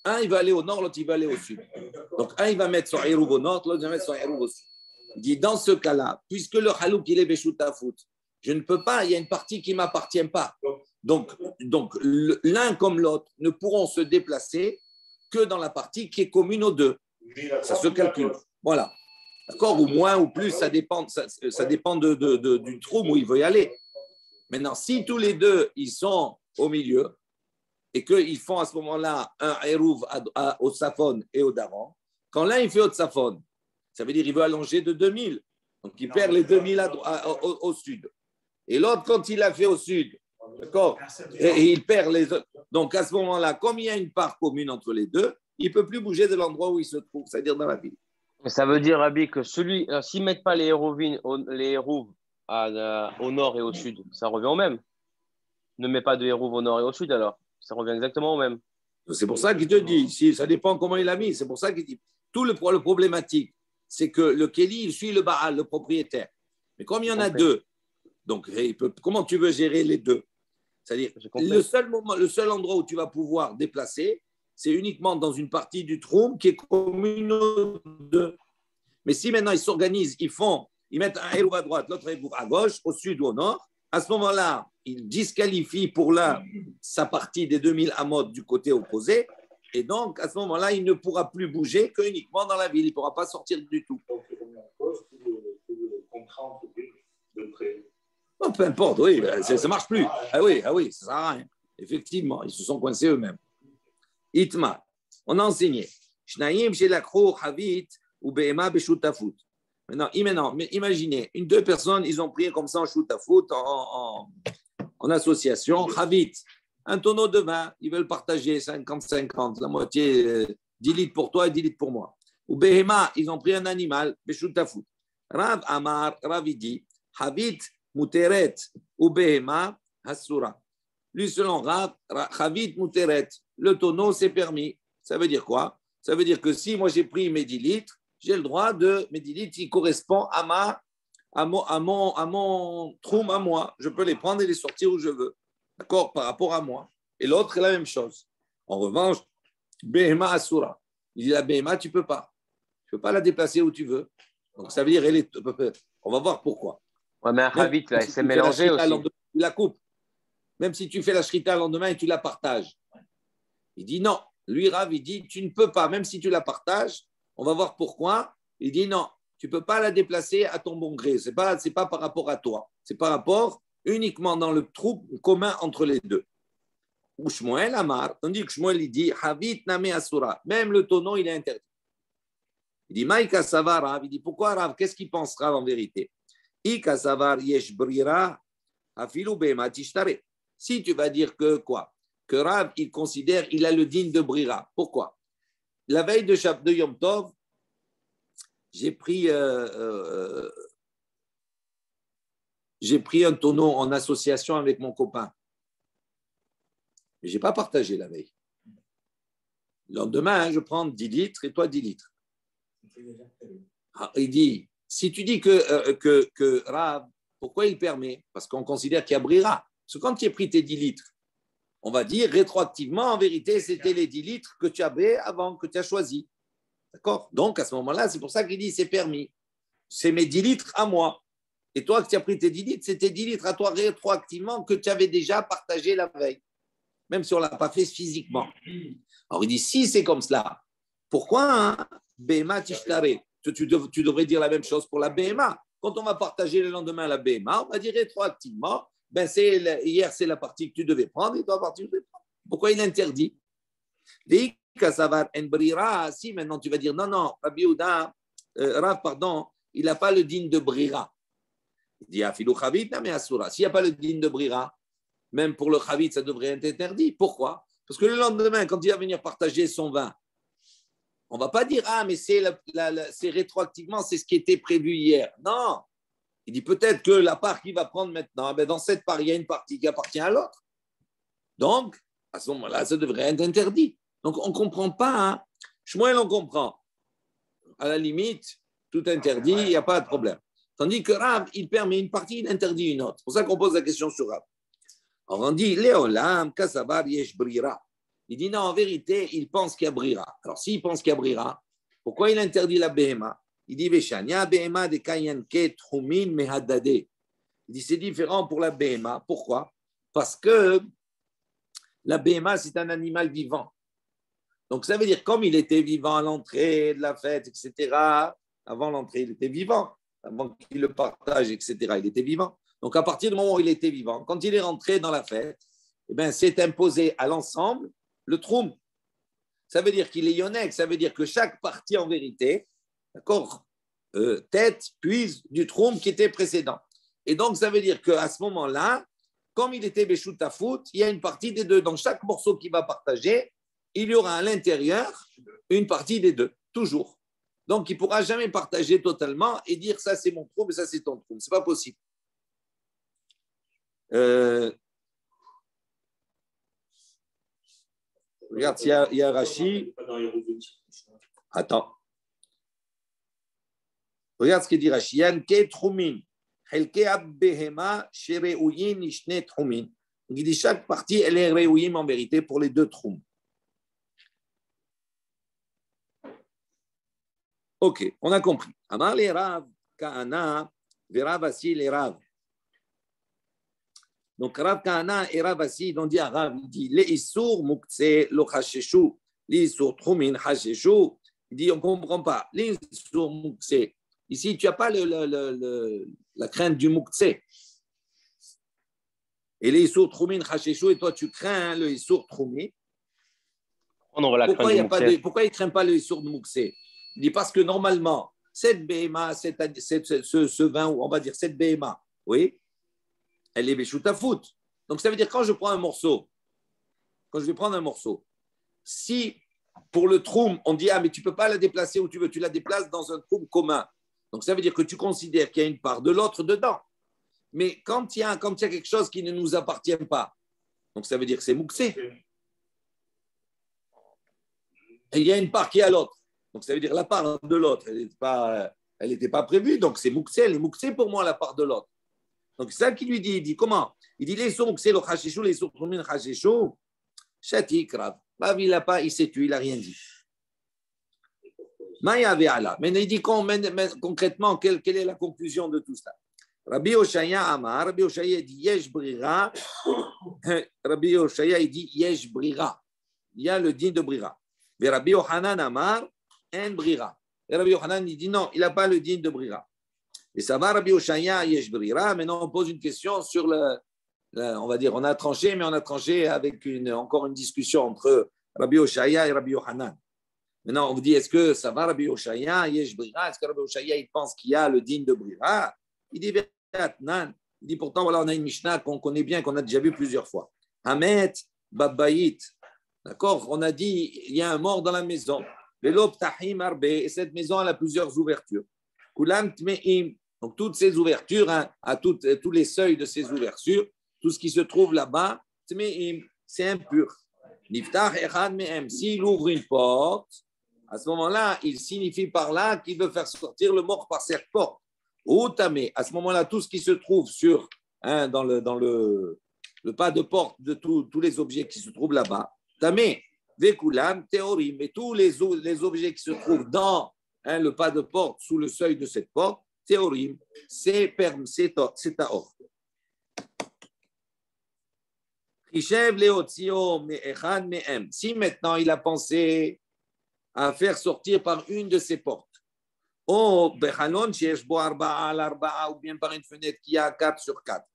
Un, il va aller au nord, l'autre, il va aller au sud. Donc, un, il va mettre son hérouv au nord, l'autre, il va mettre son hérouv au sud. Il dit, dans ce cas-là, puisque le halouk, il est beshutafout, je ne peux pas, il y a une partie qui ne m'appartient pas. Donc, l'un comme l'autre ne pourront se déplacer que dans la partie qui est commune aux deux. Ça se calcule. Voilà. D'accord? Ou moins ou plus, ça dépend du trou où il veut y aller. Maintenant, si tous les deux, ils sont au milieu et qu'ils font à ce moment-là un hérouv au Safon et au Daron, quand l'un, il fait au Safon, ça veut dire qu'il veut allonger de 2000. Donc, il perd les 2000 au sud. Et l'autre, quand il a fait au sud, d'accord, et il perd les autres. Donc, à ce moment-là, comme il y a une part commune entre les deux, il ne peut plus bouger de l'endroit où il se trouve, c'est-à-dire dans la ville. Ça veut dire, Rabbi, que s'ils ne mettent pas les hérouves au nord et au sud, ça revient au même. ne met pas de hérouve au nord et au sud alors. Ça revient exactement au même. C'est pour ça qu'il te dit, si, ça dépend comment il a mis. C'est pour ça qu'il dit, tout le problématique, c'est que le Kéli, il suit le Baal, le propriétaire. Mais comme il y en a deux, donc comment tu veux gérer les deux? C'est-à-dire, le seul endroit où tu vas pouvoir déplacer, c'est uniquement dans une partie du trou qui est commune aux deux. Mais si maintenant ils s'organisent, ils mettent un héros à droite, l'autre héros à gauche, au sud ou au nord, à ce moment-là, ils disqualifient pour l'un sa partie des 2000 amot du côté opposé. Et donc, à ce moment-là, il ne pourra plus bouger qu'uniquement dans la ville. Il ne pourra pas sortir du tout. Donc, c'est comme une cause, contrainte de près. Bon, peu importe, oui, ça ne marche plus. Ah oui, ça ne sert à rien. Effectivement, ils se sont coincés eux-mêmes. Itma, on a enseigné. Shnaim shelakhu havit ou be'ema beshutafut. Maintenant, imaginez, deux personnes, ils ont pris comme ça en shutafut, en association, havit, un tonneau de vin, ils veulent partager 50-50, la moitié, 10 litres pour toi et 10 litres pour moi. Ou behema, ils ont pris un animal, beshutafut. Rav Amar, Ravidi, havit muteret ou behema hasura. Lui, selon Rav, havit muteret, le tonneau, c'est permis. Ça veut dire quoi? Ça veut dire que si moi j'ai pris mes 10 litres, j'ai le droit de mes 10 litres qui correspondent à mon troum, à moi. Je peux les prendre et les sortir où je veux. D'accord? Par rapport à moi. Et l'autre est la même chose. En revanche, Behema Asura. Il dit la Behema, tu ne peux pas. Tu ne peux pas la déplacer où tu veux. Donc ça veut dire, on va voir pourquoi. Ouais, mais un Havit, là, il s'est mélangé aussi. Tu la coupes. Même si tu fais la shrita le lendemain et tu la partages. Il dit non. Lui, Rav, il dit, tu ne peux pas, même si tu la partages, on va voir pourquoi. Il dit non, tu ne peux pas la déplacer à ton bon gré. Ce n'est pas par rapport à toi. C'est par rapport uniquement dans le trou commun entre les deux. Ou Shmuel Amar, tandis que Shmuel, il dit, Havit Name Asura. Même le tonneau, il est interdit. Il dit, Maïka Savar, Rav. Il dit, pourquoi Rav? Qu'est-ce qu'il pense Rav en vérité? Ika Savar Yesh Brira, Afilu Bema Tishtare. Si tu vas dire que quoi? Que Rav, il considère, il a le digne de Brira. Pourquoi? La veille de Yom Tov, j'ai pris un tonneau en association avec mon copain. Mais je n'ai pas partagé la veille. Le lendemain, je prends 10 litres et toi 10 litres. Il dit, si tu dis que Rav, pourquoi il permet? Parce qu'on considère qu'il y a Brira. Parce que quand tu as pris tes 10 litres, on va dire rétroactivement, en vérité, c'était les 10 litres que tu avais avant, que tu as choisi. D'accord? Donc, à ce moment-là, c'est pour ça qu'il dit c'est permis. C'est mes 10 litres à moi. Et toi, que tu as pris tes 10 litres, c'est tes 10 litres à toi rétroactivement que tu avais déjà partagé la veille. Même si on ne l'a pas fait physiquement. Alors, il dit si c'est comme cela, pourquoi Bema Tishtare? Tu devrais dire la même chose pour la Bema. Quand on va partager le lendemain la Bema, on va dire rétroactivement. Hier, c'est la partie que tu devais prendre et toi, la partie que tu devais prendre. Pourquoi il interdit? Si maintenant tu vas dire non, Rabbi Yehuda, Rav, pardon, il n'a pas le digne de Brira. Il dit Afilu Chavit, mais Asura. S'il n'y a pas le digne de Brira, même pour le Chavit, ça devrait être interdit. Pourquoi? Parce que le lendemain, quand il va venir partager son vin, on ne va pas dire mais c'est rétroactivement, c'est ce qui était prévu hier. Non. Il dit peut-être que la part qu'il va prendre maintenant, dans cette part, il y a une partie qui appartient à l'autre. Donc, à ce moment-là, ça devrait être interdit. Donc, on ne comprend pas. Shmuel, on comprend. À la limite, tout interdit, il n'y a pas de problème. Tandis que Rav, il permet une partie, il interdit une autre. C'est pour ça qu'on pose la question sur Rav. Alors, on dit, Léolam, Kasabar, Yesh Brira. Il dit, non, en vérité, il pense qu'il y a Brira. Alors, s'il pense qu'il y a Brira, pourquoi il interdit la Behema? Il dit, Veshania, Behema de Kayanke, Trumin, Mehadade. Il dit, c'est différent pour la Behema. Pourquoi? Parce que la Behema, c'est un animal vivant. Donc, ça veut dire, comme il était vivant à l'entrée de la fête, etc., avant l'entrée, il était vivant. Avant qu'il le partage, etc., il était vivant. Donc, à partir du moment où il était vivant, quand il est rentré dans la fête, c'est imposé à l'ensemble le troum. Ça veut dire qu'il est yonek, ça veut dire que chaque partie, en vérité, d'accord, tête, puise du troum qui était précédent. Et donc, ça veut dire qu'à ce moment-là, comme il était Béchout à foot, il y a une partie des deux. Dans chaque morceau qu'il va partager, il y aura à l'intérieur une partie des deux, toujours. Donc, il ne pourra jamais partager totalement et dire ça c'est mon troum et ça c'est ton troum. Ce n'est pas possible. Regarde, il y a Rashi. Attends. Regarde ce qu'il dit Rashi. Yan ke trumin. Helke abbehema shereouyin ishne trumin. Il dit chaque partie, elle est réouïm en vérité pour les deux troum. Ok, on a compris. Amar les Rav, Kahana, Verav Assi les Rav. Donc Rav Kahana et Rav Assi, ils ont dit à Rav, il dit les Issour Moukse lo Hacheshu, les Issour Trumin Hacheshu. Il dit on ne comprend pas. Les Issour Moukse. Ici, tu n'as pas la crainte du Moukse. Et les Issour Trumin Hacheshu, et toi tu crains le Issour Trumin. Pourquoi il ne craint pas le Issour Moukse? Il dit parce que normalement, cette BMA, ce vin, ou on va dire cette BMA, oui, elle est béchoutafout. Donc ça veut dire quand je prends un morceau, quand je vais prendre un morceau, si pour le troum, on dit ah mais tu ne peux pas la déplacer où tu veux, tu la déplaces dans un troum commun. Donc ça veut dire que tu considères qu'il y a une part de l'autre dedans. Mais quand il y a quelque chose qui ne nous appartient pas, donc ça veut dire que c'est mouxé. Et il y a une part qui est à l'autre. Donc, ça veut dire la part de l'autre, elle n'était pas prévue. Donc, c'est mouxé. Elle est mouxé pour moi, la part de l'autre. Donc, c'est ça qu'il lui dit. Il dit comment? Il dit les mouxé, le chachishou, les sourtroumines chachishou. Chati, grave. Il s'est tué, il n'a rien dit. Maya ve'ala. Mais il dit concrètement, quelle est la conclusion de tout ça? Rabbi Oshaya Amar. Rabbi Oshaya dit yesh brira. Rabbi Oshaya dit yesh brira. Il y a le din de brira. Mais Rabbi Yochanan Amar. En brira. Et Rabbi Yochanan il dit non, il n'a pas le din de brira. Et ça va, Rabbi Oshaya, yesh brira. Maintenant, on pose une question sur on va dire, on a tranché, mais on a tranché avec encore une discussion entre Rabbi Oshaya et Rabbi Yochanan. Maintenant, on vous dit, est-ce que ça va, Rabbi Oshaya, yesh brira? Est-ce que Rabbi Oshaya, il pense qu'il y a le din de brira? Il dit, il dit, pourtant, voilà, on a une Mishnah qu'on connaît bien, qu'on a déjà vu plusieurs fois. Hamet, Babbayit. D'accord? On a dit, il y a un mort dans la maison. Et cette maison elle a plusieurs ouvertures. Donc toutes ces ouvertures, à tous les seuils de ces ouvertures, tout ce qui se trouve là-bas, c'est impur. S'il ouvre une porte, à ce moment-là, il signifie par là qu'il veut faire sortir le mort par cette porte. À ce moment-là, tout ce qui se trouve dans le pas de porte de tous les objets qui se trouvent là-bas, tamé. Vekulam, théorie, mais tous les objets qui se trouvent dans le pas de porte, sous le seuil de cette porte, théorie, c'est taor. Si maintenant il a pensé à faire sortir par une de ces portes, ou bien par une fenêtre qui a 4 sur 4,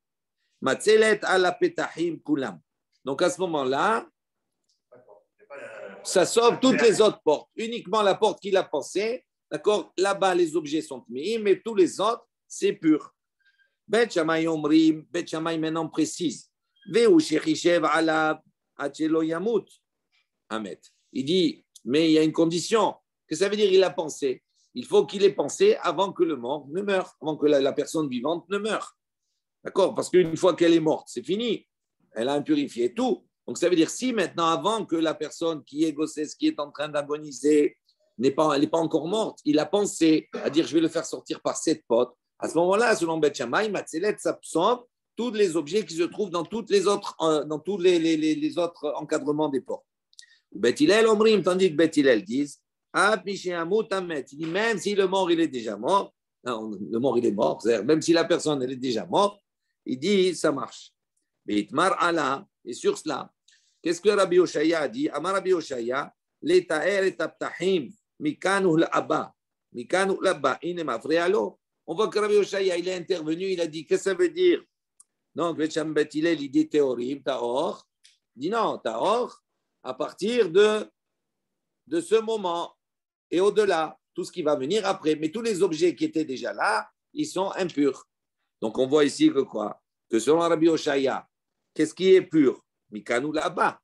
donc à ce moment-là, ça sauve toutes les autres portes. Uniquement la porte qu'il a pensée, d'accord, là-bas les objets sont mis, mais tous les autres, c'est pur. Bet Shammai Omrim, Bet Shammai maintenant précise. Il dit, mais il y a une condition. Que ça veut dire il a pensé? Il faut qu'il ait pensé avant que le mort ne meure, avant que la personne vivante ne meure. D'accord? Parce qu'une fois qu'elle est morte, c'est fini. Elle a impurifié tout. Donc, ça veut dire si maintenant, avant que la personne qui est gossesse, qui est en train d'agoniser, elle n'est pas encore morte, il a pensé à dire je vais le faire sortir par cette porte. À ce moment-là, selon Beth Shammai, Matzelet s'absorbe tous les objets qui se trouvent dans tous les autres encadrements des portes. Beth Hillel Omrim, tandis que Beth Hillel disent il dit même si le mort il est déjà mort, le mort il est mort, même si la personne elle est déjà morte, il dit ça marche. Mais Itmar Allah, et sur cela, qu'est-ce que Rabbi Oshaya a dit? Amar Rabbi Oshaya, l'etaer et aptahim, mikanu l'abba, mikanu l'abba, inemafrealo. On voit que Rabbi Oshaya, il est intervenu, il a dit, qu'est-ce que ça veut dire? Donc, Bet Hillel, il dit théorim, taor. Il dit non, taor, à partir de ce moment et au-delà, tout ce qui va venir après. Mais tous les objets qui étaient déjà là, ils sont impurs. Donc, on voit ici que quoi? Que selon Rabbi Oshaya, qu'est-ce qui est pur? Mikanu là-bas.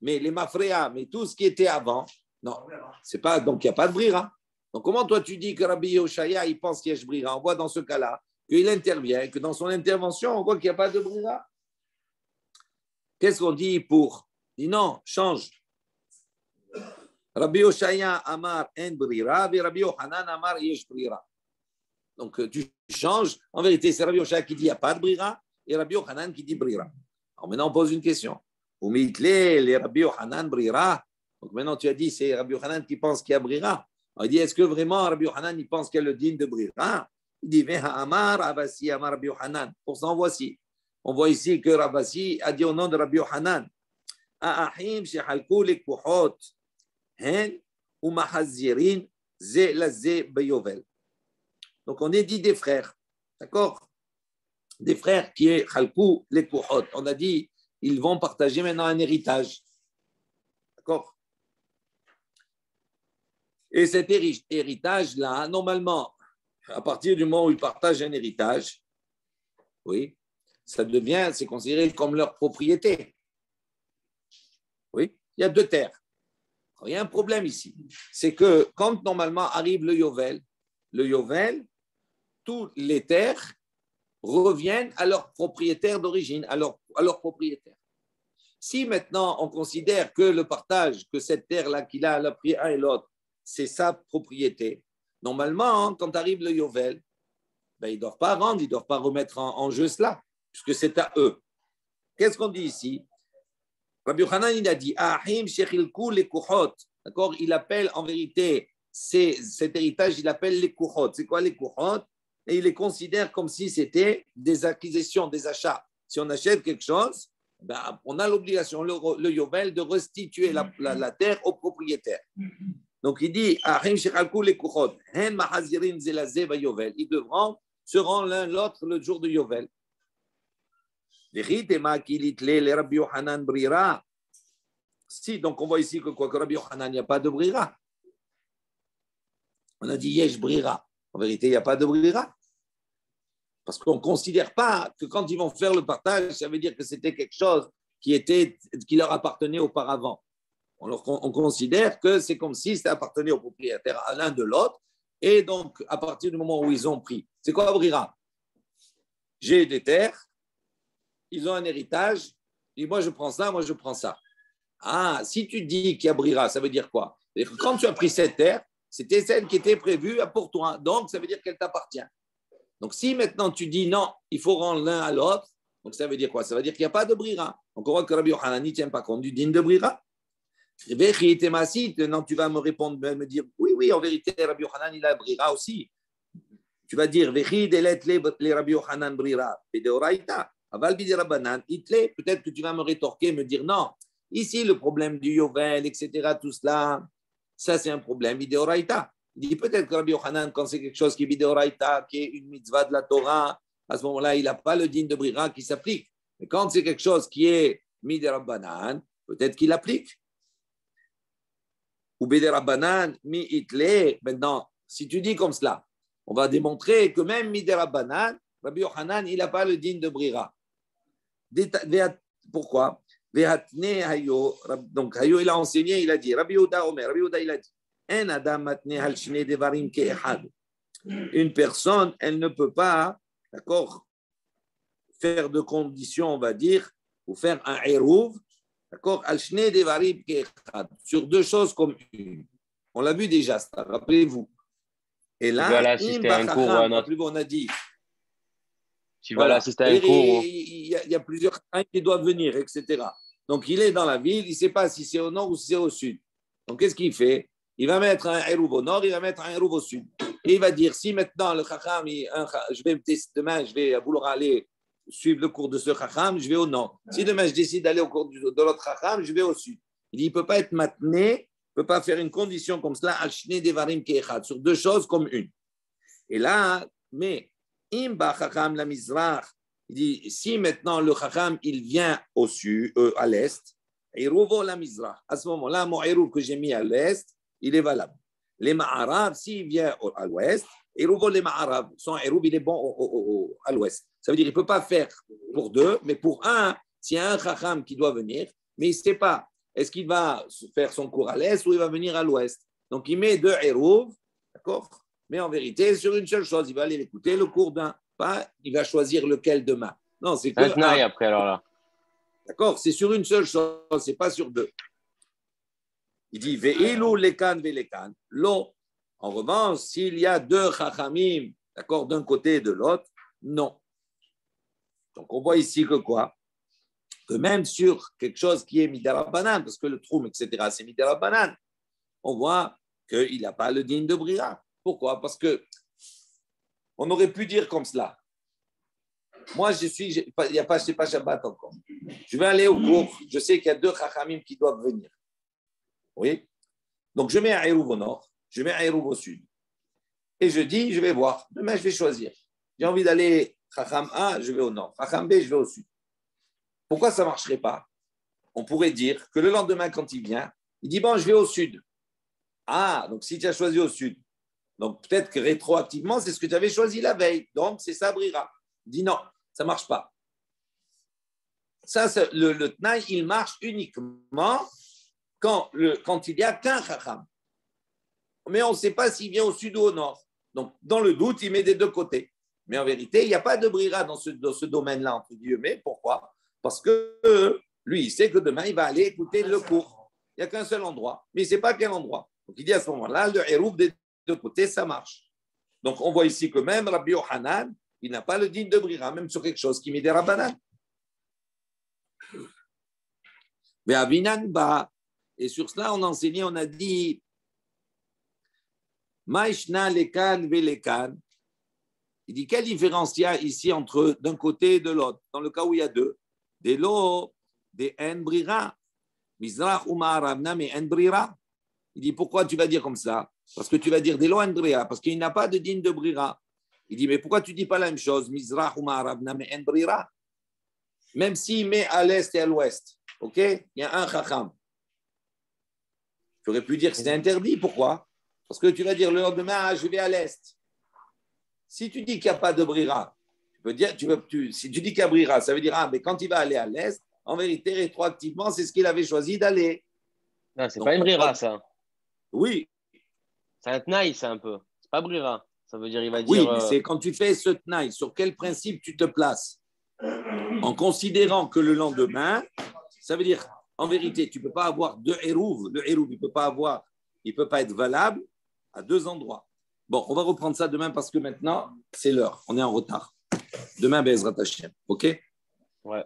Mais les mafréas, mais tout ce qui était avant, non, c'est pas, donc il n'y a pas de brira. Donc comment toi tu dis que Rabbi Oshaya, il pense qu'il y a brira? On voit dans ce cas-là qu'il intervient, que dans son intervention, on voit qu'il n'y a pas de brira. Qu'est-ce qu'on dit pour? Il dit non, change. Rabbi Oshaya Amar en brira, et Rabbi Yochanan Amar yesh brira. Donc, tu changes. En vérité, c'est Rabbi Oshaya qui dit il n'y a pas de brira et Rabbi Yochanan qui dit brira. Alors maintenant, on pose une question. Les Rabbi Yochanan brira. Donc maintenant, tu as dit c'est Rabbi Yochanan qui pense qu'il y a brira. Alors, il dit est-ce que vraiment Rabbi Yochanan il pense qu'il y a le digne de brira? Il dit Veha Amar Abasi Amar Rabbi Yochanan. Pour ça, on voit ici que Rabasi a dit au nom de Rabbi Yochanan Ahim shehalku lekuhot hen umahazirin ze laze beyovel. Donc, on est dit des frères, d'accord? Des frères qui est Khalkou les Kouhot. On a dit, ils vont partager maintenant un héritage, d'accord? Et cet héritage-là, normalement, à partir du moment où ils partagent un héritage, oui, ça devient, c'est considéré comme leur propriété. Oui, il y a deux terres. Alors, il y a un problème ici. C'est que quand normalement arrive le Yovel, toutes les terres reviennent à leur propriétaire d'origine, à leur propriétaire. Si maintenant on considère que le partage, que cette terre-là qu'il a pris un et l'autre, c'est sa propriété, normalement, quand arrive le Yovel, ben, ils ne doivent pas rendre, ils ne doivent pas remettre en jeu cela, puisque c'est à eux. Qu'est-ce qu'on dit ici? Rabbi Yochanan, il a dit Ahim shechilku les kuchot. D'accord? Il appelle en vérité cet héritage, il appelle les kuchot. C'est quoi les kuchot? Et il les considère comme si c'était des acquisitions, des achats. Si on achète quelque chose, ben, on a l'obligation, le Yovel, de restituer la terre au propriétaire. Donc il dit Ahim shechalku les kuchot. Hen mahazirin zelaze va Yovel. Ils devront se rendre l'un l'autre le jour de Yovel. Si, donc on voit ici que quoi que Rabbi Yochanan, il n'y a pas de brira. On a dit yesh brira. En vérité, il n'y a pas de brira. Parce qu'on ne considère pas que quand ils vont faire le partage, ça veut dire que c'était quelque chose qui leur appartenait auparavant. On considère que c'est comme si ça appartenait au propriétaire à l'un de l'autre. Et donc, à partir du moment où ils ont pris, c'est quoi brira? J'ai des terres. Ils ont un héritage, et moi je prends ça, moi je prends ça. Ah, si tu dis qu'il y a brira, ça veut dire quoi? Quand tu as pris cette terre, c'était celle qui était prévue pour toi, donc ça veut dire qu'elle t'appartient. Donc si maintenant tu dis non, il faut rendre l'un à l'autre, donc ça veut dire quoi? Ça veut dire qu'il n'y a pas de brira. Donc on voit que Rabbi Yochanan ne tient pas compte du digne de brira. Non, tu vas me répondre, me dire oui, en vérité, Rabbi Yochanan il a brira aussi. Tu vas dire les Rabbi Yochanan brira, peut-être que tu vas me rétorquer, me dire non, ici le problème du Yovel, etc., tout cela, ça c'est un problème idéoraïta. Il dit peut-être que Rabbi Yochanan, quand c'est quelque chose qui est idéoraïta, qui est une mitzvah de la Torah, à ce moment-là, il n'a pas le digne de brira qui s'applique. Mais quand c'est quelque chose qui est midérabanan, peut-être qu'il applique. Ou midérabanan, mi-itle. Maintenant, si tu dis comme cela, on va démontrer que même midérabanan, Rabbi Yochanan, il n'a pas le digne de brira. Pourquoi? Donc, Hayo, il a enseigné, il a dit, Rabbi Yehuda Omer, Rabbi Yehuda, il a dit, une personne, elle ne peut pas, d'accord, faire de conditions, on va dire, ou faire un eruv, d'accord, sur deux choses comme une. On l'a vu déjà, ça, rappelez-vous. Et là, on a dit, tu vas l'assister à un cours. Il y a plusieurs trains qui doivent venir, etc. Donc, il est dans la ville, il ne sait pas si c'est au nord ou si c'est au sud. Donc, qu'est-ce qu'il fait? Il va mettre un eruv au nord, il va mettre un eruv au sud. Et il va dire, si maintenant le chacham, demain, je vais vouloir aller suivre le cours de ce chacham, je vais au nord. Si demain, je décide d'aller au cours de l'autre chacham, je vais au sud. Il dit, il ne peut pas être maintenu, il ne peut pas faire une condition comme cela, sur deux choses comme une. Et là, mais Imba Chacham la Mizrach, il dit si maintenant le Chacham il vient au sud, à l'est, Eruvo la Mizrach, à ce moment-là, mon Eruv que j'ai mis à l'est, il est valable. Les Ma'arav, s'il vient à l'ouest, Eruvo les Ma'arav, son Eruv il est bon à l'ouest. Ça veut dire qu'il ne peut pas faire pour deux, mais pour un, s'il y a un Chacham qui doit venir, mais il ne sait pas, est-ce qu'il va faire son cours à l'est ou il va venir à l'ouest. Donc il met deux Eruv, d'accord? Mais en vérité, sur une seule chose, il va aller écouter le cours d'un, pas il va choisir lequel demain. Non, c'est que un après alors là. D'accord, c'est sur une seule chose, c'est pas sur deux. Il dit Ve'ilu lekan velekan. L'eau. En revanche, s'il y a deux chachamim, d'accord, d'un côté et de l'autre, non. Donc, on voit ici que quoi? Que même sur quelque chose qui est midara banane, parce que le troum, etc., c'est midara banane, on voit qu'il n'a pas le digne de brira. Pourquoi? Parce que on aurait pu dire comme cela. Moi, il n'y a pas, je sais pas Shabbat encore. Je vais aller au cours. Je sais qu'il y a deux chachamim qui doivent venir. Oui. Donc, je mets un Hérouv au nord, je mets un Hérouv au sud. Et je dis, je vais voir. Demain, je vais choisir. J'ai envie d'aller chacham A, je vais au nord. Chacham B, je vais au sud. Pourquoi ça ne marcherait pas? On pourrait dire que le lendemain, quand il vient, il dit, bon, je vais au sud. Ah, donc si tu as choisi au sud, donc peut-être que rétroactivement, c'est ce que tu avais choisi la veille. Donc, c'est ça, brira. Il dit non, ça ne marche pas. Ça, le Tnaï, il marche uniquement quand il n'y a qu'un chacham. Mais on ne sait pas s'il vient au sud ou au nord. Donc, dans le doute, il met des deux côtés. Mais en vérité, il n'y a pas de brira dans ce domaine-là, entre guillemets. Pourquoi? Parce que lui, il sait que demain, il va aller écouter le cours. Il n'y a qu'un seul endroit, mais il ne sait pas quel endroit. Donc, il dit à ce moment-là, le hérouf des deux côtés, ça marche. Donc, on voit ici que même Rabbi Yohanan, il n'a pas le digne de brira, même sur quelque chose qui met des rabanan. Mais Avinan ba, et sur cela, on a enseigné, on a dit, Maishna lekan velekan. Il dit, quelle différence il y a ici entre d'un côté et de l'autre? Dans le cas où il y a deux, des lo, des en brira, Mizrach ou Ma'aravna, mais en brira. Il dit, pourquoi tu vas dire comme ça? Parce que tu vas dire des lo en brira, parce qu'il n'a pas de digne de brira. Il dit, mais pourquoi tu ne dis pas la même chose? Mizrach ou Ma'aravna, mais en brira. Même s'il met à l'est et à l'ouest, ok? Il y a un chacham. Tu aurais pu dire que c'est interdit. Pourquoi? Parce que tu vas dire le lendemain, ah, je vais à l'est. Si tu dis qu'il n'y a pas de brira, tu peux dire, si tu dis qu'il y a brira, ça veut dire, ah, mais quand il va aller à l'est, en vérité, rétroactivement, c'est ce qu'il avait choisi d'aller. Non, c'est pas une brira, ça. Oui. C'est un tnaï, c'est un peu. C'est pas brira. Ça veut dire, il va dire. Oui, mais c'est quand tu fais ce tnaï, sur quel principe tu te places? En considérant que le lendemain, ça veut dire, en vérité, tu ne peux pas avoir deux hérouves. Le hérouve, il ne peut pas être valable à deux endroits. Bon, on va reprendre ça demain parce que maintenant, c'est l'heure. On est en retard. Demain, Bezrat Hashem. OK? Ouais.